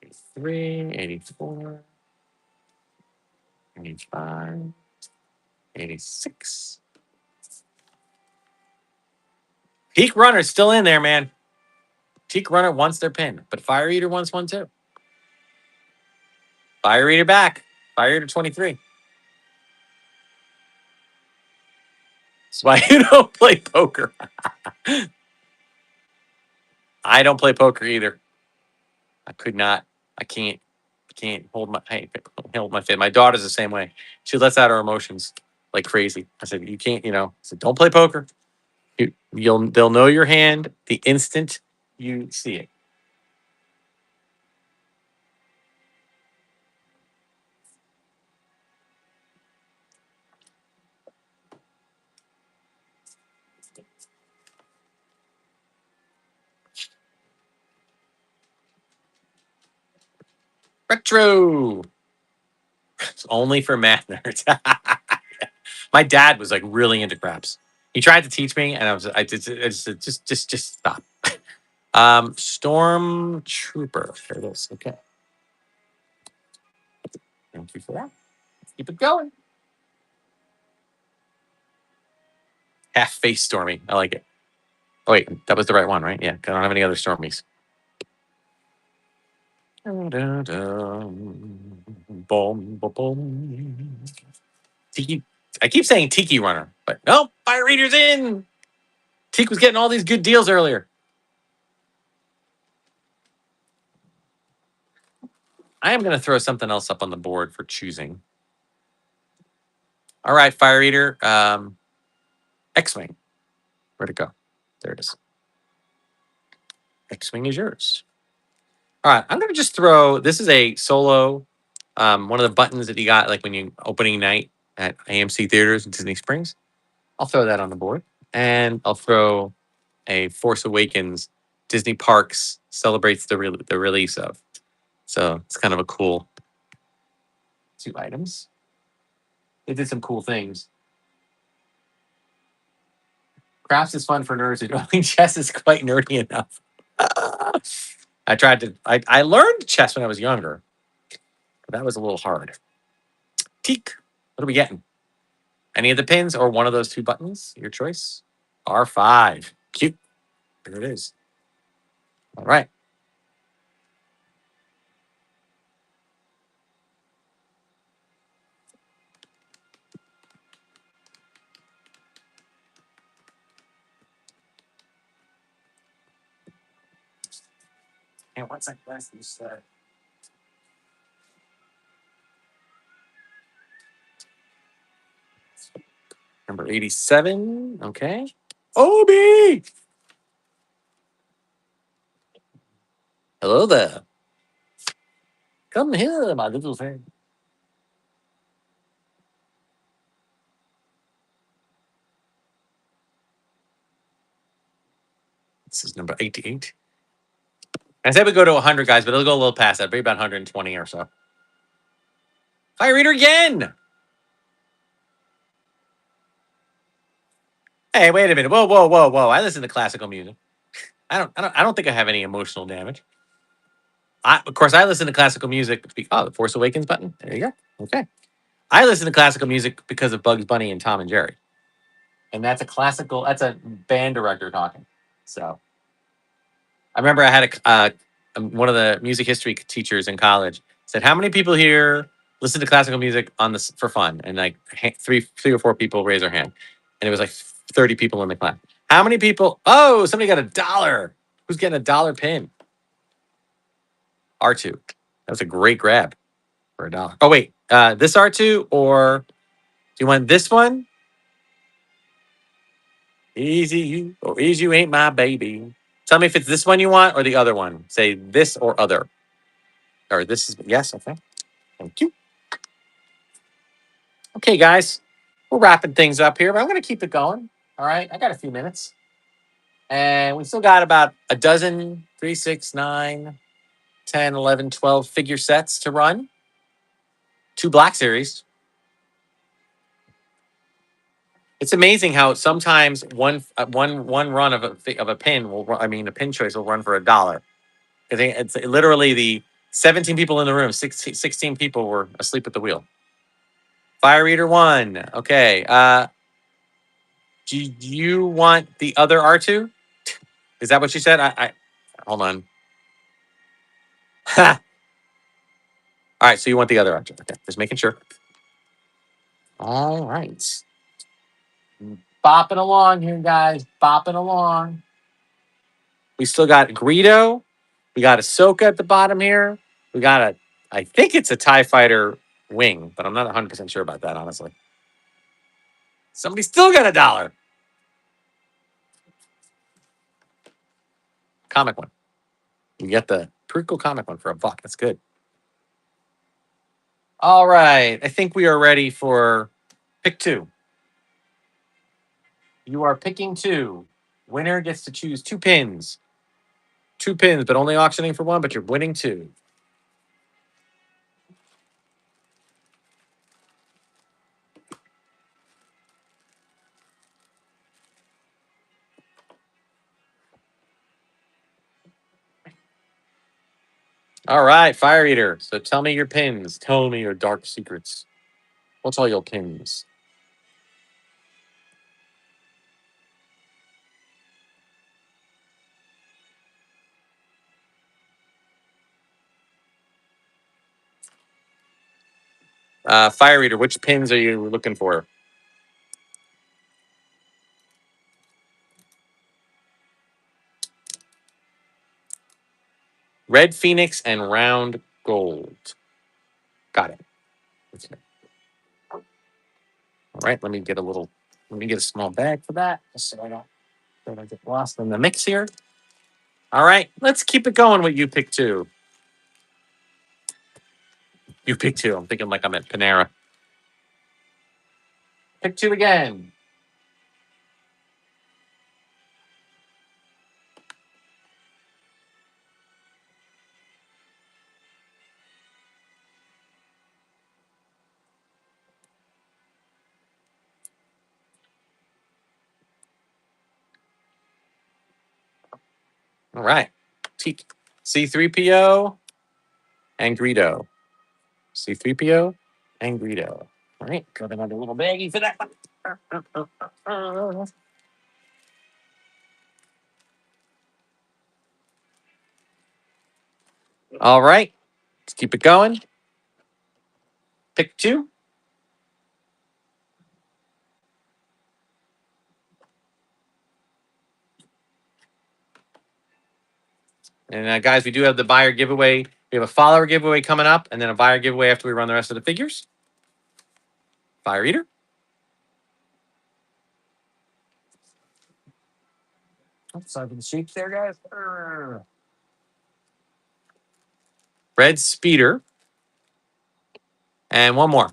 83, 84, 85, 86. Peak Runner's still in there, man. Peak Runner wants their pin, but Fire Eater wants one too. Fire Eater back. Fire Eater 23. That's why you don't play poker. I don't play poker either. I could not. I can't hold my fit. My daughter's the same way. She lets out her emotions like crazy. I said, you can't, I said, don't play poker. They'll know your hand the instant you see it. Retro. It's only for math nerds. My dad was like really into craps. He tried to teach me, and I just said, just stop. Stormtrooper. There it is. Okay. Thank you for that. Let's keep it going. Half face Stormy. I like it. Oh, wait, that was the right one, right? Yeah. I don't have any other Stormies. Boom, boom, boom. Tiki. I keep saying Tiki Runner, but nope. Fire Reader's in. Tiki was getting all these good deals earlier. I am going to throw something else up on the board for choosing. All right, Fire Eater. X-Wing. Where'd it go? There it is. X-Wing is yours. All right, I'm going to just throw, this is a solo, one of the buttons that you got like when you opening night at AMC Theaters in Disney Springs. I'll throw that on the board. And I'll throw a Force Awakens Disney Parks celebrates the release of. So it's kind of a cool 2 items. They did some cool things. Crafts is fun for nerds. I think chess is quite nerdy enough. I learned chess when I was younger, but that was a little hard. Teak. What are we getting? Any of the pins or one of those 2 buttons? Your choice. R5. Cute. There it is. All right. And what's that class? Number 87. Okay. Obi! Hello there. Come here, my little friend. This is number 88. I said we go to 100, guys, but it'll go a little past that. Maybe about 120 or so. Fire Reader again! Hey, wait a minute. Whoa, whoa, whoa, whoa. I listen to classical music. I don't think I have any emotional damage. Of course, I listen to classical music. Oh, the Force Awakens button. There you go. Okay. I listen to classical music because of Bugs Bunny and Tom and Jerry, and that's a band director talking. So I remember I had one of the music history teachers in college said, "How many people here listen to classical music on this for fun?" And like three or four people raise their hand, and it was like 30 people in the class. How many people? Oh, somebody got $1. Who's getting $1 pin? R2. That was a great grab for $1. Oh wait, this R2 or do you want this one? Easy you or easy you ain't my baby. Tell me if it's this one you want or the other one. Say this or other. Or this is yes, okay. Thank you. Okay, guys. We're wrapping things up here, but I'm gonna keep it going. All right. I got a few minutes. And we still got about a dozen, 3, 6, 9, 10, 11, 12 figure sets to run. 2 Black Series. It's amazing how sometimes one run of a pin a pin choice will run for $1. I think it's literally the 17 people in the room, 16 people were asleep at the wheel. Fire Reader 1. Okay. Do you want the other R2? Is that what you said? I hold on. All right, so you want the other R2. Okay, just making sure. All right. Bopping along here, guys. Bopping along. We still got Greedo. We got Ahsoka at the bottom here. We got I think it's a TIE Fighter wing, but I'm not 100% sure about that, honestly. Somebody still got $1. Comic one. You get the pretty cool comic one for $1. That's good. All right. I think we are ready for pick 2. You are picking 2. Winner gets to choose 2 pins. 2 pins, but only auctioning for 1, but you're winning 2. All right, Fire Eater. So tell me your pins. Tell me your dark secrets. What's all your pins? Fire Eater, which pins are you looking for? Red Phoenix and Round Gold. Got it. Okay. All right, let me get a small bag for that, just so I don't get lost in the mix here. All right, let's keep it going with you pick two. You pick two. I'm thinking like I'm at Panera. Pick two again. All right. C3PO and Greedo. C3PO and Greedo. All right, got another little baggie for that one. All right, let's keep it going. Pick two. And guys, we do have the buyer giveaway. We have a follower giveaway coming up, and then a buyer giveaway after we run the rest of the figures. Fire Eater. Sorry for the sheep there, guys. Red Speeder. And one more.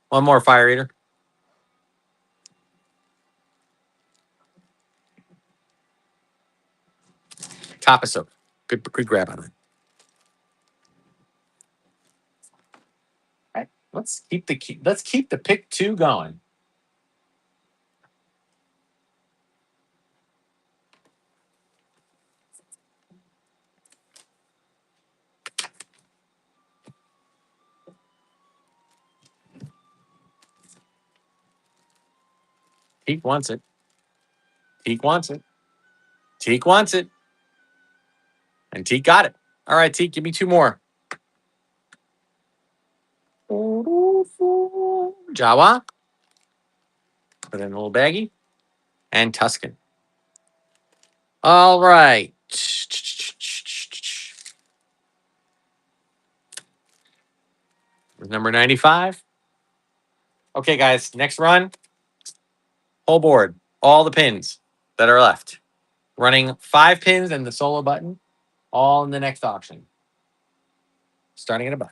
One more, Fire Eater. Tapaso. Good grab on that. All right, let's keep the pick two going. Teak wants it. Teak wants it. Teak wants it. And Teak got it. All right, Teak, give me two more. Jawa. Put in a little baggie. And Tuscan. All right. Number 95. Okay, guys, next run. Whole board. All the pins that are left. Running 5 pins and the solo button. All in the next auction. Starting at $1.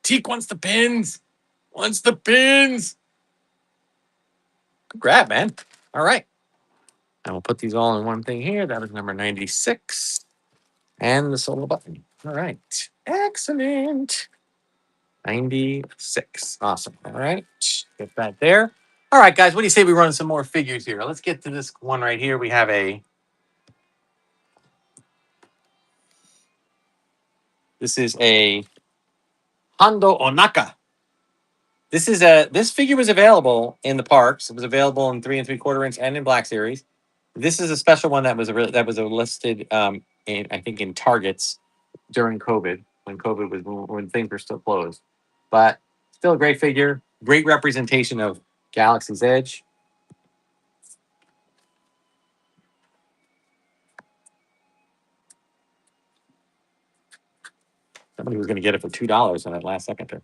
Teak wants the pins. Wants the pins. Good grab, man. All right. And we'll put these all in one thing here. That is number 96. And the solo button. All right. Excellent. 96. Awesome. All right. Get that there. All right, guys. What do you say we run some more figures here? Let's get to this one right here. We have this is a Hondo Onaka. This figure was available in the parks. It was available in 3 3/4 inch and in Black Series. This is a special one that was listed in, I think, in Targets during COVID, when things were still closed. But still a great figure, great representation of Galaxy's Edge. Somebody was going to get it for $2 on that last second there.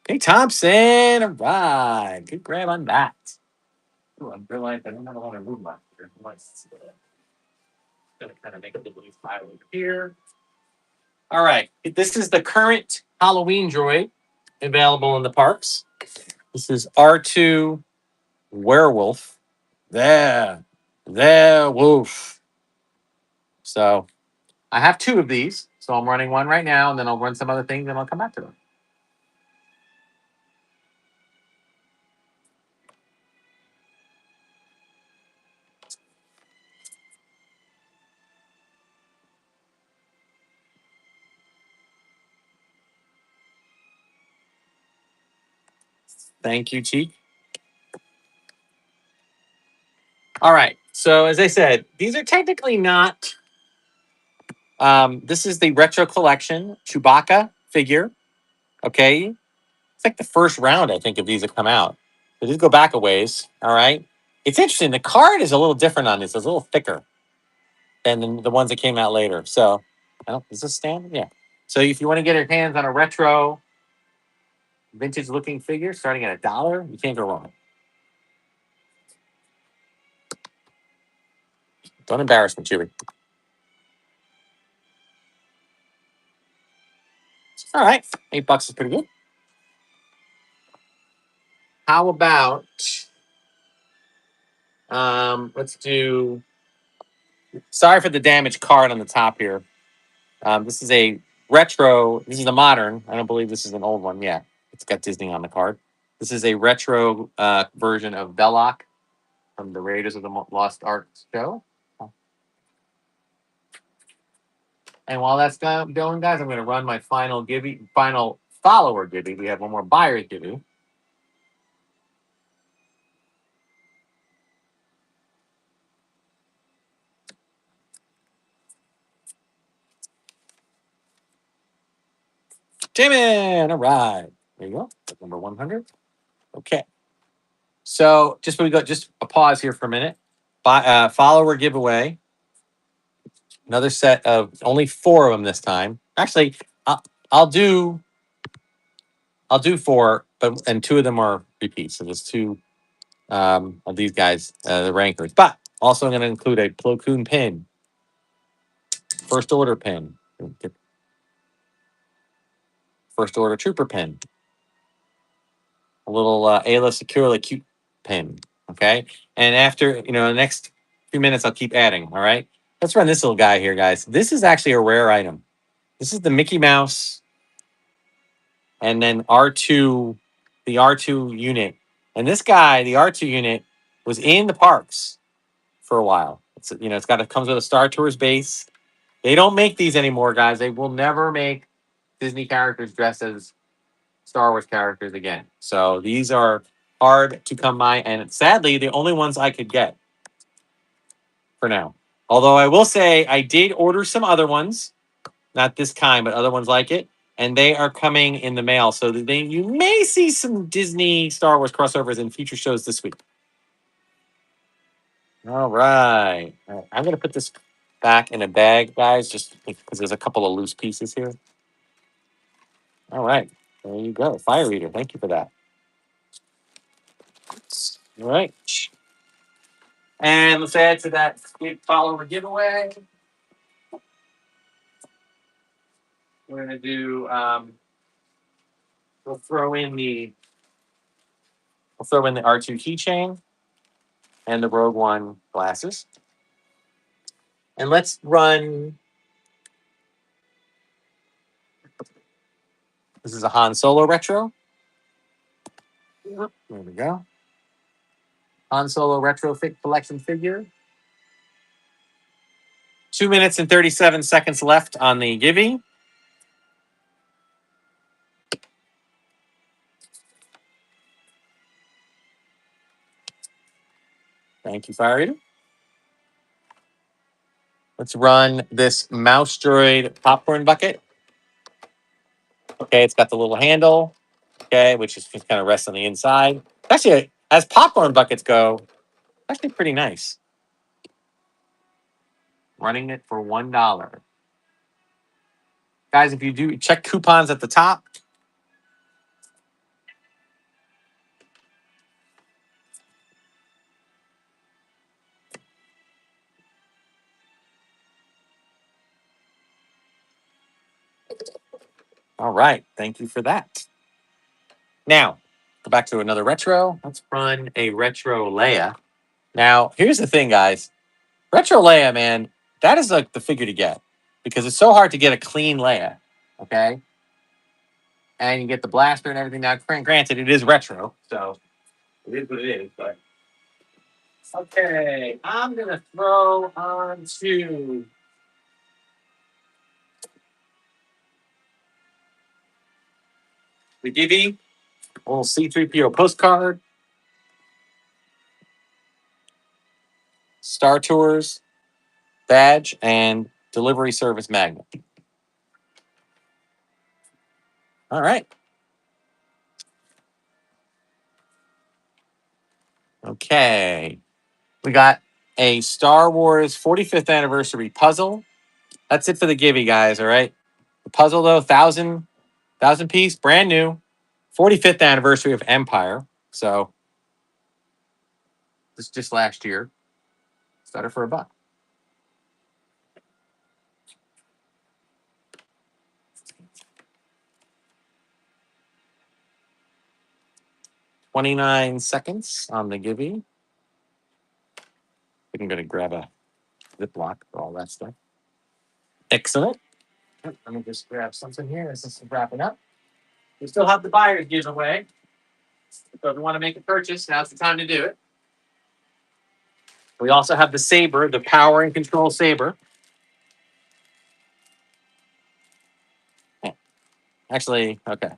Okay, Thompson. All right, good grab on that. Ooh, I'm realizing I don't have a lot of room left here. Let's gonna kind of make a little pile over here. All right, this is the current Halloween droid available in the parks. This is R2 Werewolf. There, wolf. So I have two of these, so I'm running one right now, and then I'll run some other things, and I'll come back to them. Thank you, Cheek. All right. So as I said, these are technically not. This is the retro collection Chewbacca figure. Okay, it's like the first round I think of these that come out. So just go back a ways. All right. It's interesting. The card is a little different on this. It's a little thicker than the ones that came out later. So, I don't. Is this standard? Yeah. So if you want to get your hands on a retro, vintage-looking figure starting at $1, you can't go wrong. Don't embarrass me, Chewy. All right, $8 is pretty good. How about let's do. Sorry for the damaged card on the top here. This is a retro. This is a modern. I don't believe this is an old one. Yeah, it's got Disney on the card. This is a retro version of Belloc from the Raiders of the Lost Ark show. And while that's going, guys, I'm going to run my final follower Gibby. We have one more buyer Gibby. Jamin, all right. There you go. That's number 100. Okay. So just we go, just a pause here for a minute. Follower giveaway. Another set of only 4 of them this time. Actually, I'll do I'll do 4, but and 2 of them are repeats. So there's 2 of these guys, the rankers. But also I'm going to include a Plo Koon pin, first order pin, first order trooper pin, a little Ayla Securely cute pin. Okay, and after the next few minutes, I'll keep adding. All right, let's run this little guy here, guys. This is actually a rare item. This is the Mickey Mouse, and then R2, the R2 unit, and this guy, the R2 unit, was in the parks for a while. It comes with a Star Tours base. They don't make these anymore, guys. They will never make Disney characters dressed as Star Wars characters again. So these are hard to come by, and sadly, the only ones I could get for now. Although I will say I did order some other ones, not this kind, but other ones like it, and they are coming in the mail. So you may see some Disney Star Wars crossovers in future shows this week. All right. I'm going to put this back in a bag, guys, just because there's a couple of loose pieces here. All right. There you go. Fire Eater. Thank you for that. All right. And let's add to that follower giveaway. We're going to do, we'll throw in the R2 keychain and the Rogue One glasses. And let's run, this is a Han Solo retro. There we go. Han Solo retro collection figure. 2 minutes and 37 seconds left on the giving. Thank you, Fire Eater. Let's run this Mouse Droid popcorn bucket. Okay, it's got the little handle. Okay, which is just kind of rests on the inside. Actually, as popcorn buckets go, actually pretty nice. Running it for $1. Guys, if you do check coupons at the top. All right, thank you for that. Now, go back to another retro. Let's run a retro Leia. Now, here's the thing, guys. Retro Leia, man, that is like the figure to get because it's so hard to get a clean layout. Okay, and you get the blaster and everything. Now, granted, it is retro, so it is what it is. But okay, I'm gonna throw on to the Gibby, a little C3PO postcard, Star Tours badge, and delivery service magnet. All right. Okay. We got a Star Wars 45th anniversary puzzle. That's it for the Gibby, guys. All right. The puzzle, though, thousand piece, brand new, 45th anniversary of Empire. So this just last year. Started for $1. 29 seconds on the Gibby. I'm going to grab a Ziploc for all that stuff. Excellent. Let me just grab something here. This is wrapping up. We still have the buyer's giveaway. So if you want to make a purchase, now's the time to do it. We also have the Saber, the power and control Saber. Actually, okay.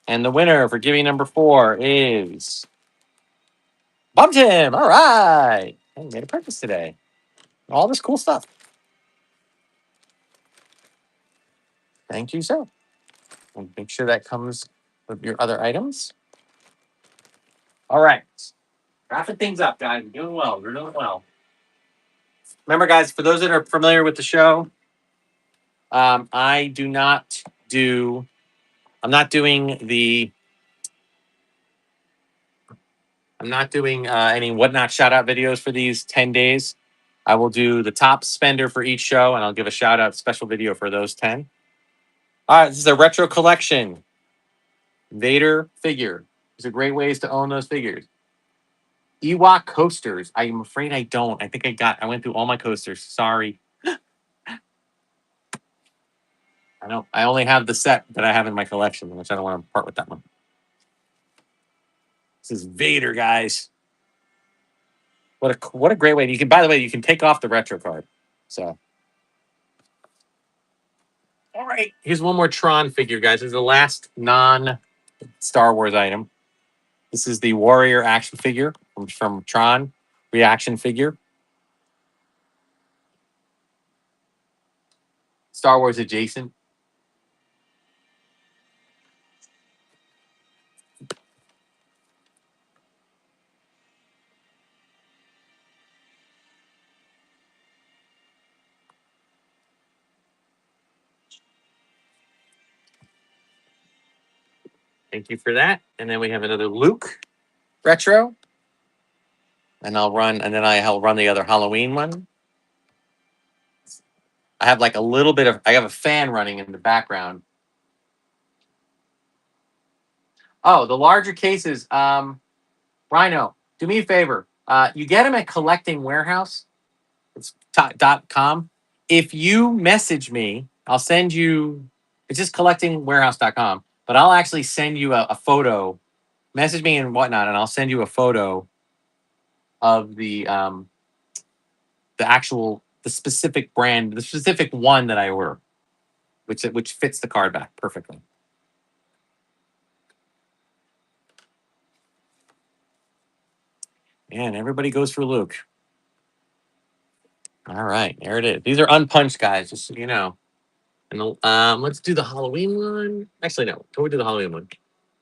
And the winner for Gibby number 4 is Bumped Him. All right. I made a purchase today. All this cool stuff. Thank you, sir. And make sure that comes with your other items. All right. Wrapping things up, guys. We're doing well. We're doing well. Remember, guys, for those that are familiar with the show, I do not do. I'm not doing the. I'm not doing any whatnot shout out videos for these 10 days. I will do the top spender for each show, and I'll give a shout out special video for those 10. All right, this is a retro collection. Vader figure. These are great ways to own those figures. Ewok coasters. I'm afraid I don't. I went through all my coasters. Sorry. I know. I only have the set that I have in my collection, which I don't want to part with that one. This is Vader, guys. What a great way. You can, by the way, you can take off the retro card. So, all right. Here's one more Tron figure, guys. This is the last non-Star Wars item. This is the Warrior action figure from Tron, reaction figure. Star Wars adjacent. Thank you for that. And then we have another Luke retro. And I'll run the other Halloween one. I have like I have a fan running in the background. Oh, the larger cases. Rhino, do me a favor. You get them at Collecting Warehouse. It's .com. If you message me, I'll send you. It's just collectingwarehouse.com. But I'll actually send you a photo. Message me and whatnot, and I'll send you a photo of the specific brand, the specific one that I order, which fits the card back perfectly. And everybody goes for Luke. All right, there it is. These are unpunched, guys, just so you know. And let's do the Halloween one. Actually, no. Before we do the Halloween one,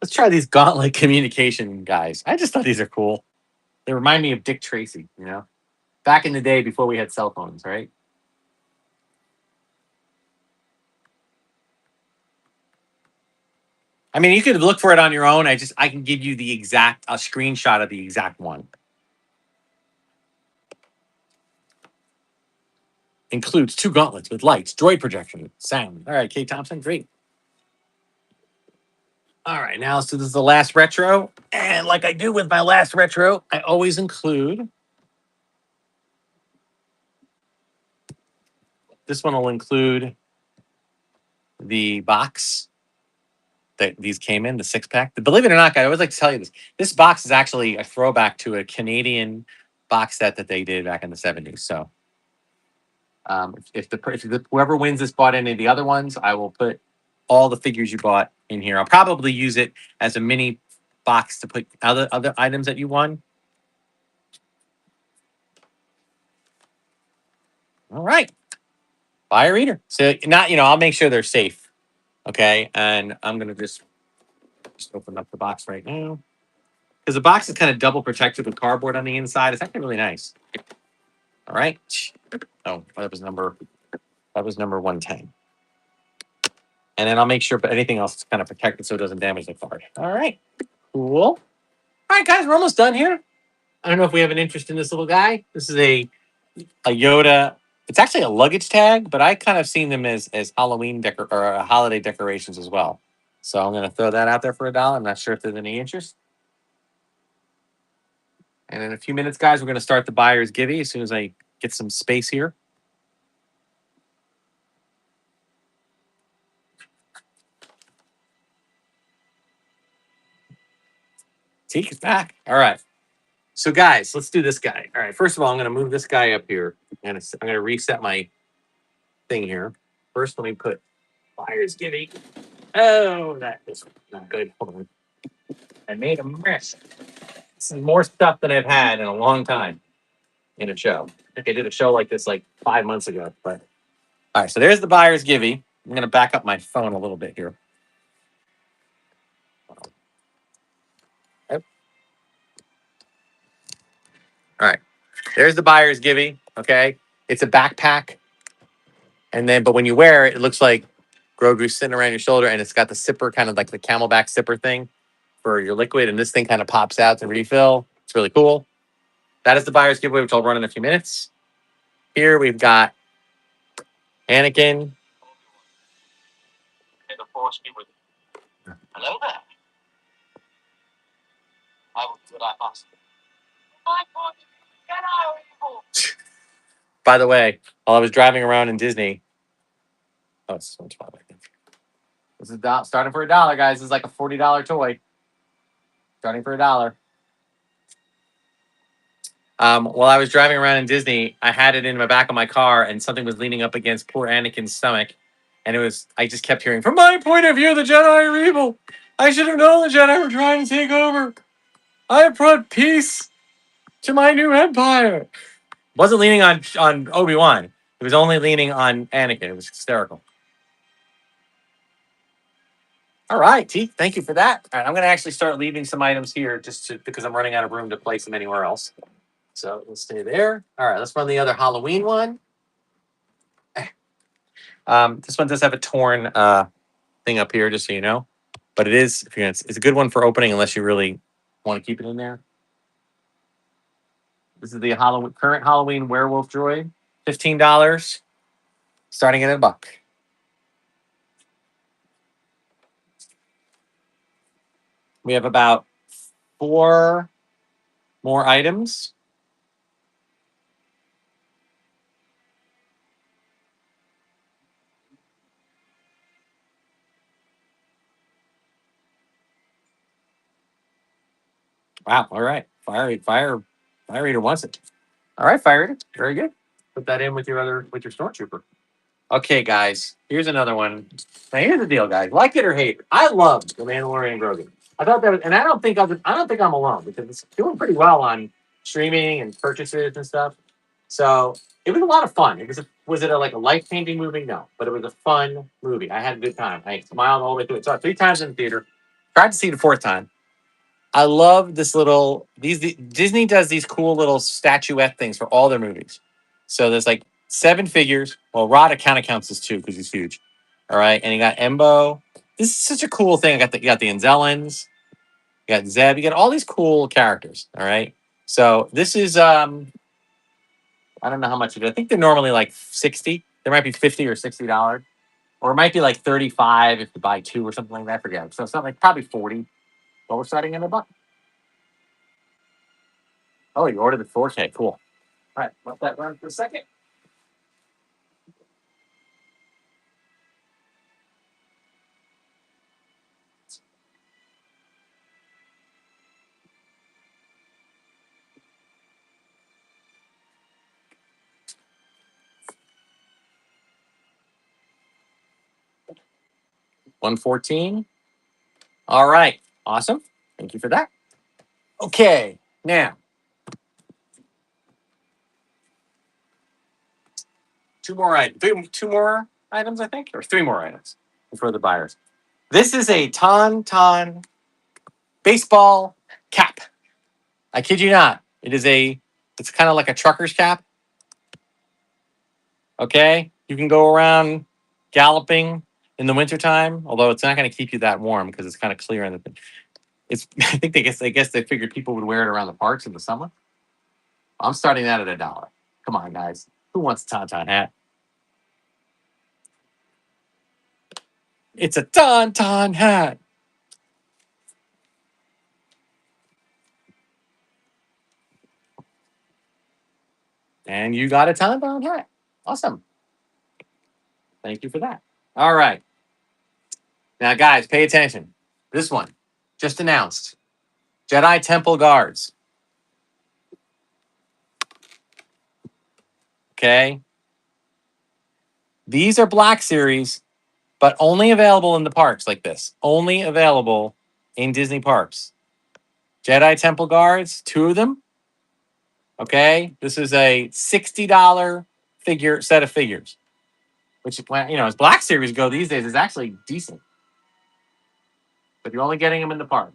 let's try these Gauntlet communication guys. I just thought these are cool. They remind me of Dick Tracy, back in the day before we had cell phones, right? I mean, you could look for it on your own. I can give you a screenshot of the exact one. Includes 2 gauntlets with lights, droid projection, sound. All right, Kate Thompson, great. All right, now so this is the last retro. And like I do with my last retro, I always include This one will include the box that these came in, the 6-pack. Believe it or not, guys, I always like to tell you this. This box is actually a throwback to a Canadian box set that they did back in the 70s. So if whoever wins this bought any of the other ones, I will put all the figures you bought in here. I'll probably use it as a mini box to put other items that you won. All right. Buyer reader. So not, I'll make sure they're safe. Okay. And I'm gonna just open up the box right now. Because the box is kind of double protected with cardboard on the inside. It's actually really nice. All right. Oh, that was number 110. And then I'll make sure anything else is kind of protected so it doesn't damage the card. All right. Cool. All right, guys, we're almost done here. I don't know if we have an interest in this little guy. This is a Yoda. It's actually a luggage tag, but I kind of seen them as Halloween holiday decorations as well. So I'm going to throw that out there for $1. I'm not sure if there's any interest. And in a few minutes, guys, we're going to start the buyer's givey as soon as I get some space here. Teak is back. All right. So, guys, let's do this guy. All right. First of all, I'm going to move this guy up here, and I'm going to reset my thing here. First, let me put buyer's givey. Oh, that is not good. Hold on. I made a mess. This is more stuff than I've had in a long time in a show. I think I did a show like this like 5 months ago. But all right, so there's the buyer's givey. I'm going to back up my phone a little bit here. Yep. All right, there's the buyer's givey. Okay, it's a backpack, but when you wear it, it looks like Grogu's sitting around your shoulder, and it's got the zipper, kind of like the camelback zipper thing for your liquid, and this thing kind of pops out to refill. It's really cool. That is the buyer's giveaway, which I'll run in a few minutes. Here we've got Anakin. The force be with you. Hello there. I will do what I must. By the way, while I was driving around in Disney, oh, it's so much fun. This is starting for $1, guys. This is like a $40 toy. Starting for $1. While I was driving around in Disney, I had it in the back of my car, and something was leaning up against poor Anakin's stomach, and I just kept hearing, "From my point of view, the Jedi are evil. I should have known the Jedi were trying to take over. I have brought peace to my new empire." Wasn't leaning on Obi-Wan. It was only leaning on Anakin. It was hysterical. All right, T. Thank you for that. All right, I'm going to actually start leaving some items here because I'm running out of room to place them anywhere else. So let's stay there. All right, let's run the other Halloween one. This one does have a torn thing up here, just so you know. But it's a good one for opening unless you really want to keep it in there. This is the current Halloween werewolf droid. $15, starting at $1. We have about 4 more items. Wow. All right. Fire Eater wants it. All right, Fire Eater. Very good. Put that in with your stormtrooper. Okay, guys. Here's another one. Now here's the deal, guys. Like it or hate it, I love the Mandalorian Grogu. I thought that was, and I don't think I'm alone because it's doing pretty well on streaming and purchases and stuff. So it was a lot of fun. Was it like a life changing movie? No, but it was a fun movie. I had a good time. I smiled all the way through it. Saw it 3 times in the theater. Tried to see it a 4th time. I love this Disney does these cool little statuette things for all their movies. So there's like 7 figures. Well, Rod counts as 2 because he's huge. All right, and you got Embo. This is such a cool thing. You got the Anzellans. You got Zeb. You got all these cool characters. All right. So this is I don't know how much it is. I think they're normally like 60. There might be $50 or $60, or it might be like 35 if you buy 2 or something like that. I forget. So something like probably 40. But we're starting at $1. Oh, you ordered the 4K. Cool. All right, let that run for a second. 114. All right. Awesome. Thank you for that. Okay. Now, two more items, I think, or three more items for the buyers. This is a Tauntaun baseball cap. I kid you not. It's kind of like a trucker's cap. Okay. You can go around galloping in the wintertime, although it's not going to keep you that warm because it's kind of clear in the it's I think they guess they figured people would wear it around the parks in the summer. I'm starting that at $1. Come on, guys. Who wants a Tauntaun hat? It's a Tauntaun hat. And you got a Tauntaun hat. Awesome. Thank you for that. All right. Now, guys, pay attention. This one just announced Jedi Temple Guards. Okay. These are Black Series, but only available in the parks like this. Only available in Disney parks. Jedi Temple Guards, two of them. Okay. This is a $60 set of figures, which, as Black Series go these days, is actually decent. But you're only getting them in the park.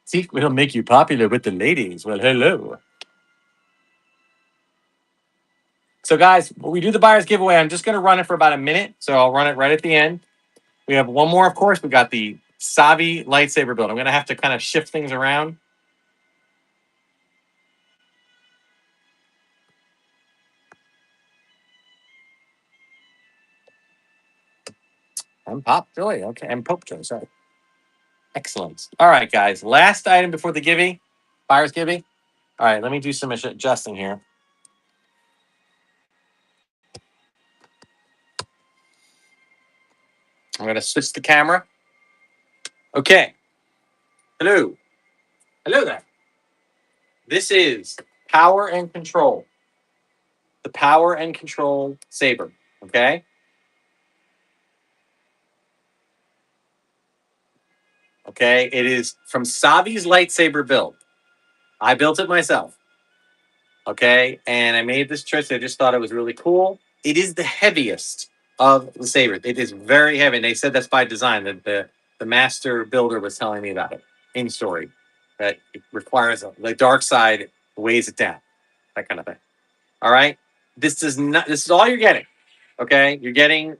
See, it'll make you popular with the ladies. Well, hello. So, guys, when we do the buyer's giveaway, I'm just going to run it for about a minute. So I'll run it right at the end. We have one more, of course. We got the Savi lightsaber build. I'm going to have to kind of shift things around. I'm Pop Joy. Okay, I'm Pope Joy. Sorry. Excellent. All right, guys. Last item before the buyer's giving. All right, let me do some adjusting here. I'm going to switch the camera. Okay. Hello. Hello there. This is Power and Control. The Power and Control saber. Okay. Okay. It is from Savi's lightsaber build. I built it myself. Okay. And I made this choice. I just thought it was really cool. It is the heaviest of the sabers. It is very heavy. And they said that's by design. That the master builder was telling me about it in story. That it requires the dark side weighs it down. That kind of thing. All right. This is all you're getting. Okay. You're getting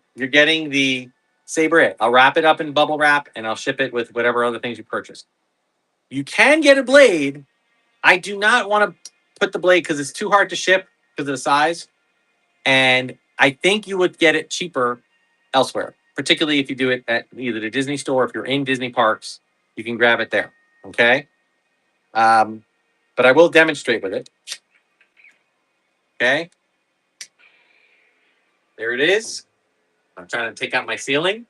the saber it. I'll wrap it up in bubble wrap and I'll ship it with whatever other things you purchase. You can get a blade. I do not want to put the blade because it's too hard to ship because of the size. And I think you would get it cheaper elsewhere, particularly if you do it at either the Disney store. If you're in Disney parks, you can grab it there. Okay. But I will demonstrate with it. Okay. There it is. I'm trying to take out my ceiling.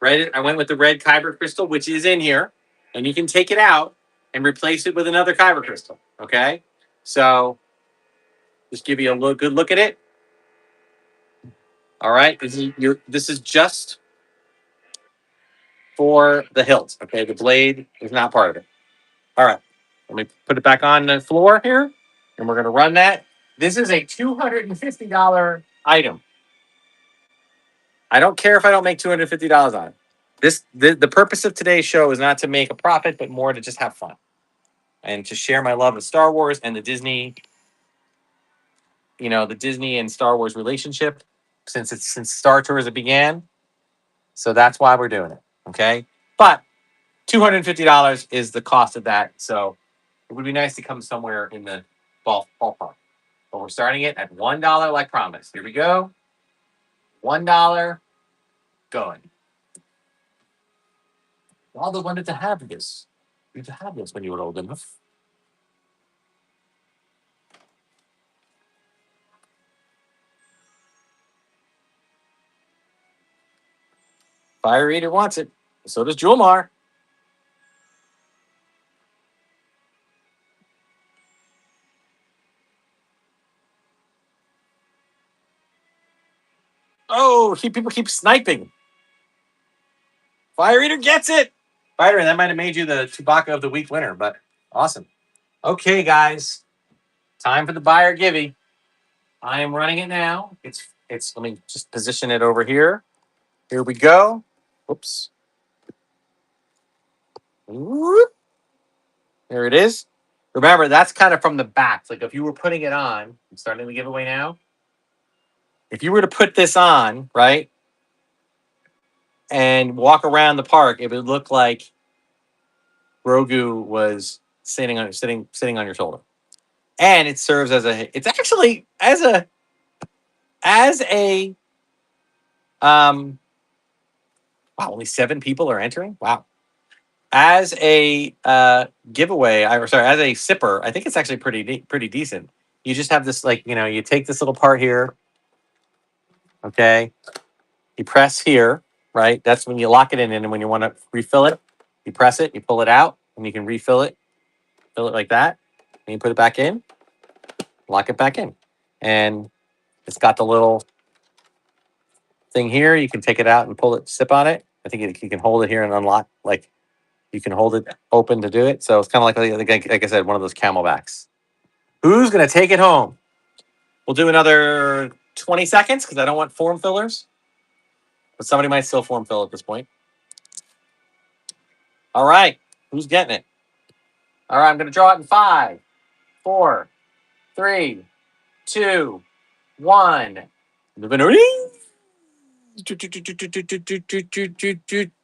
Right. I went with the red kyber crystal, which is in here, and you can take it out and replace it with another kyber crystal. Okay. So just give you a good look at it. All right. This is just for the hilt. Okay. The blade is not part of it. All right. Let me put it back on the floor here, and we're going to run that. This is a $250 item. I don't care if I don't make $250 on it. The purpose of today's show is not to make a profit, but more to just have fun and to share my love of Star Wars and the Disney, the Disney and Star Wars relationship since Star Tours began. So that's why we're doing it. Okay. But $250 is the cost of that. So it would be nice to come somewhere in the ballpark. But we're starting it at $1 like promised. Here we go. $1 going. Waldo wanted to have this. You had to have this when you were old enough. Fire Eater wants it. So does Julmar. Oh, people keep sniping. Fire Eater gets it. Fire Eater, that might have made you the Chewbacca of the week winner, but awesome. Okay, guys, time for the buy or givey. I am running it now. It's. Let me just position it over here. Here we go. Oops. Whoop. There it is. Remember, that's kind of from the back. Like if you were putting it on, I'm starting the giveaway now. If you were to put this on, right, and walk around the park, it would look like Grogu was sitting on your shoulder. And it serves as a. It's actually as a. Wow, only 7 people are entering. Wow. As a giveaway, as a sipper, I think it's actually pretty decent. You just have this, like, you take this little part here, okay? You press here, right? That's when you lock it in, and when you want to refill it, you press it, you pull it out, and you can refill it, fill it like that, and you put it back in, lock it back in, and it's got the little thing here. You can take it out and pull it, sip on it. I think you can hold it here and unlock, like you can hold it open to do it. So it's kind of like I said, one of those Camelbacks. Who's gonna take it home? We'll do another 20 seconds because I don't want form fillers, but somebody might still form fill at this point. All right, who's getting it? All right, I'm gonna draw it in 5, 4, 3, 2, 1. The winner is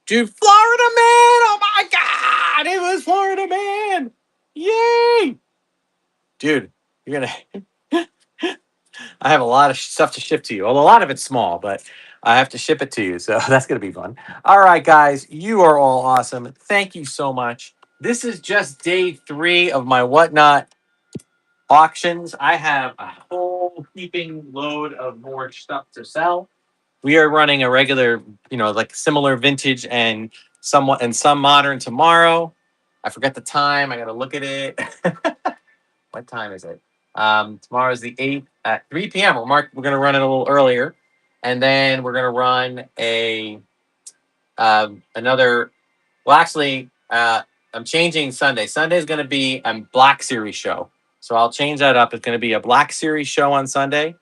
Florida Man. Oh my God, it was Florida Man. Yay, dude! You're gonna. I have a lot of stuff to ship to you. Well, a lot of it's small, but I have to ship it to you. So that's going to be fun. All right, guys, you are all awesome. Thank you so much. This is just day 3 of my Whatnot auctions. I have a whole heaping load of more stuff to sell. We are running a regular, like similar vintage and some modern tomorrow. I forgot the time. I got to look at it. What time is it? Tomorrow's the 8th at 3 p.m. We're going to run it a little earlier. And then we're going to run another. Well, actually, I'm changing Sunday. Sunday is going to be a Black Series show. So I'll change that up. It's going to be a Black Series show on Sunday.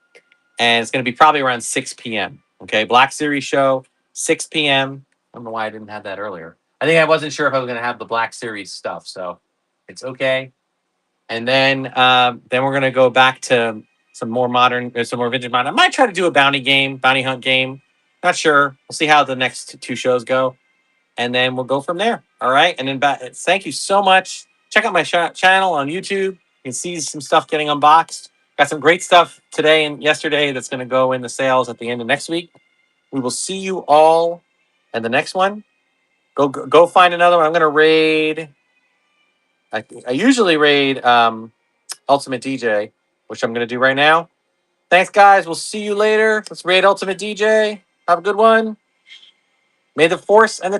And it's going to be probably around 6 p.m. Okay, Black Series show, 6 p.m. I don't know why I didn't have that earlier. I think I wasn't sure if I was going to have the Black Series stuff. So it's okay. And then we're gonna go back to some more vintage modern. I might try to do a bounty hunt game. Not sure. We'll see how the next 2 shows go, and then we'll go from there. All right. And then thank you so much. Check out my channel on YouTube. You can see some stuff getting unboxed. Got some great stuff today and yesterday that's going to go in the sales at the end of next week. We will see you all in the next one. Go find another one. I'm going to raid. I usually raid Ultimate DJ, which I'm going to do right now. Thanks, guys. We'll see you later. Let's raid Ultimate DJ. Have a good one. May the force and the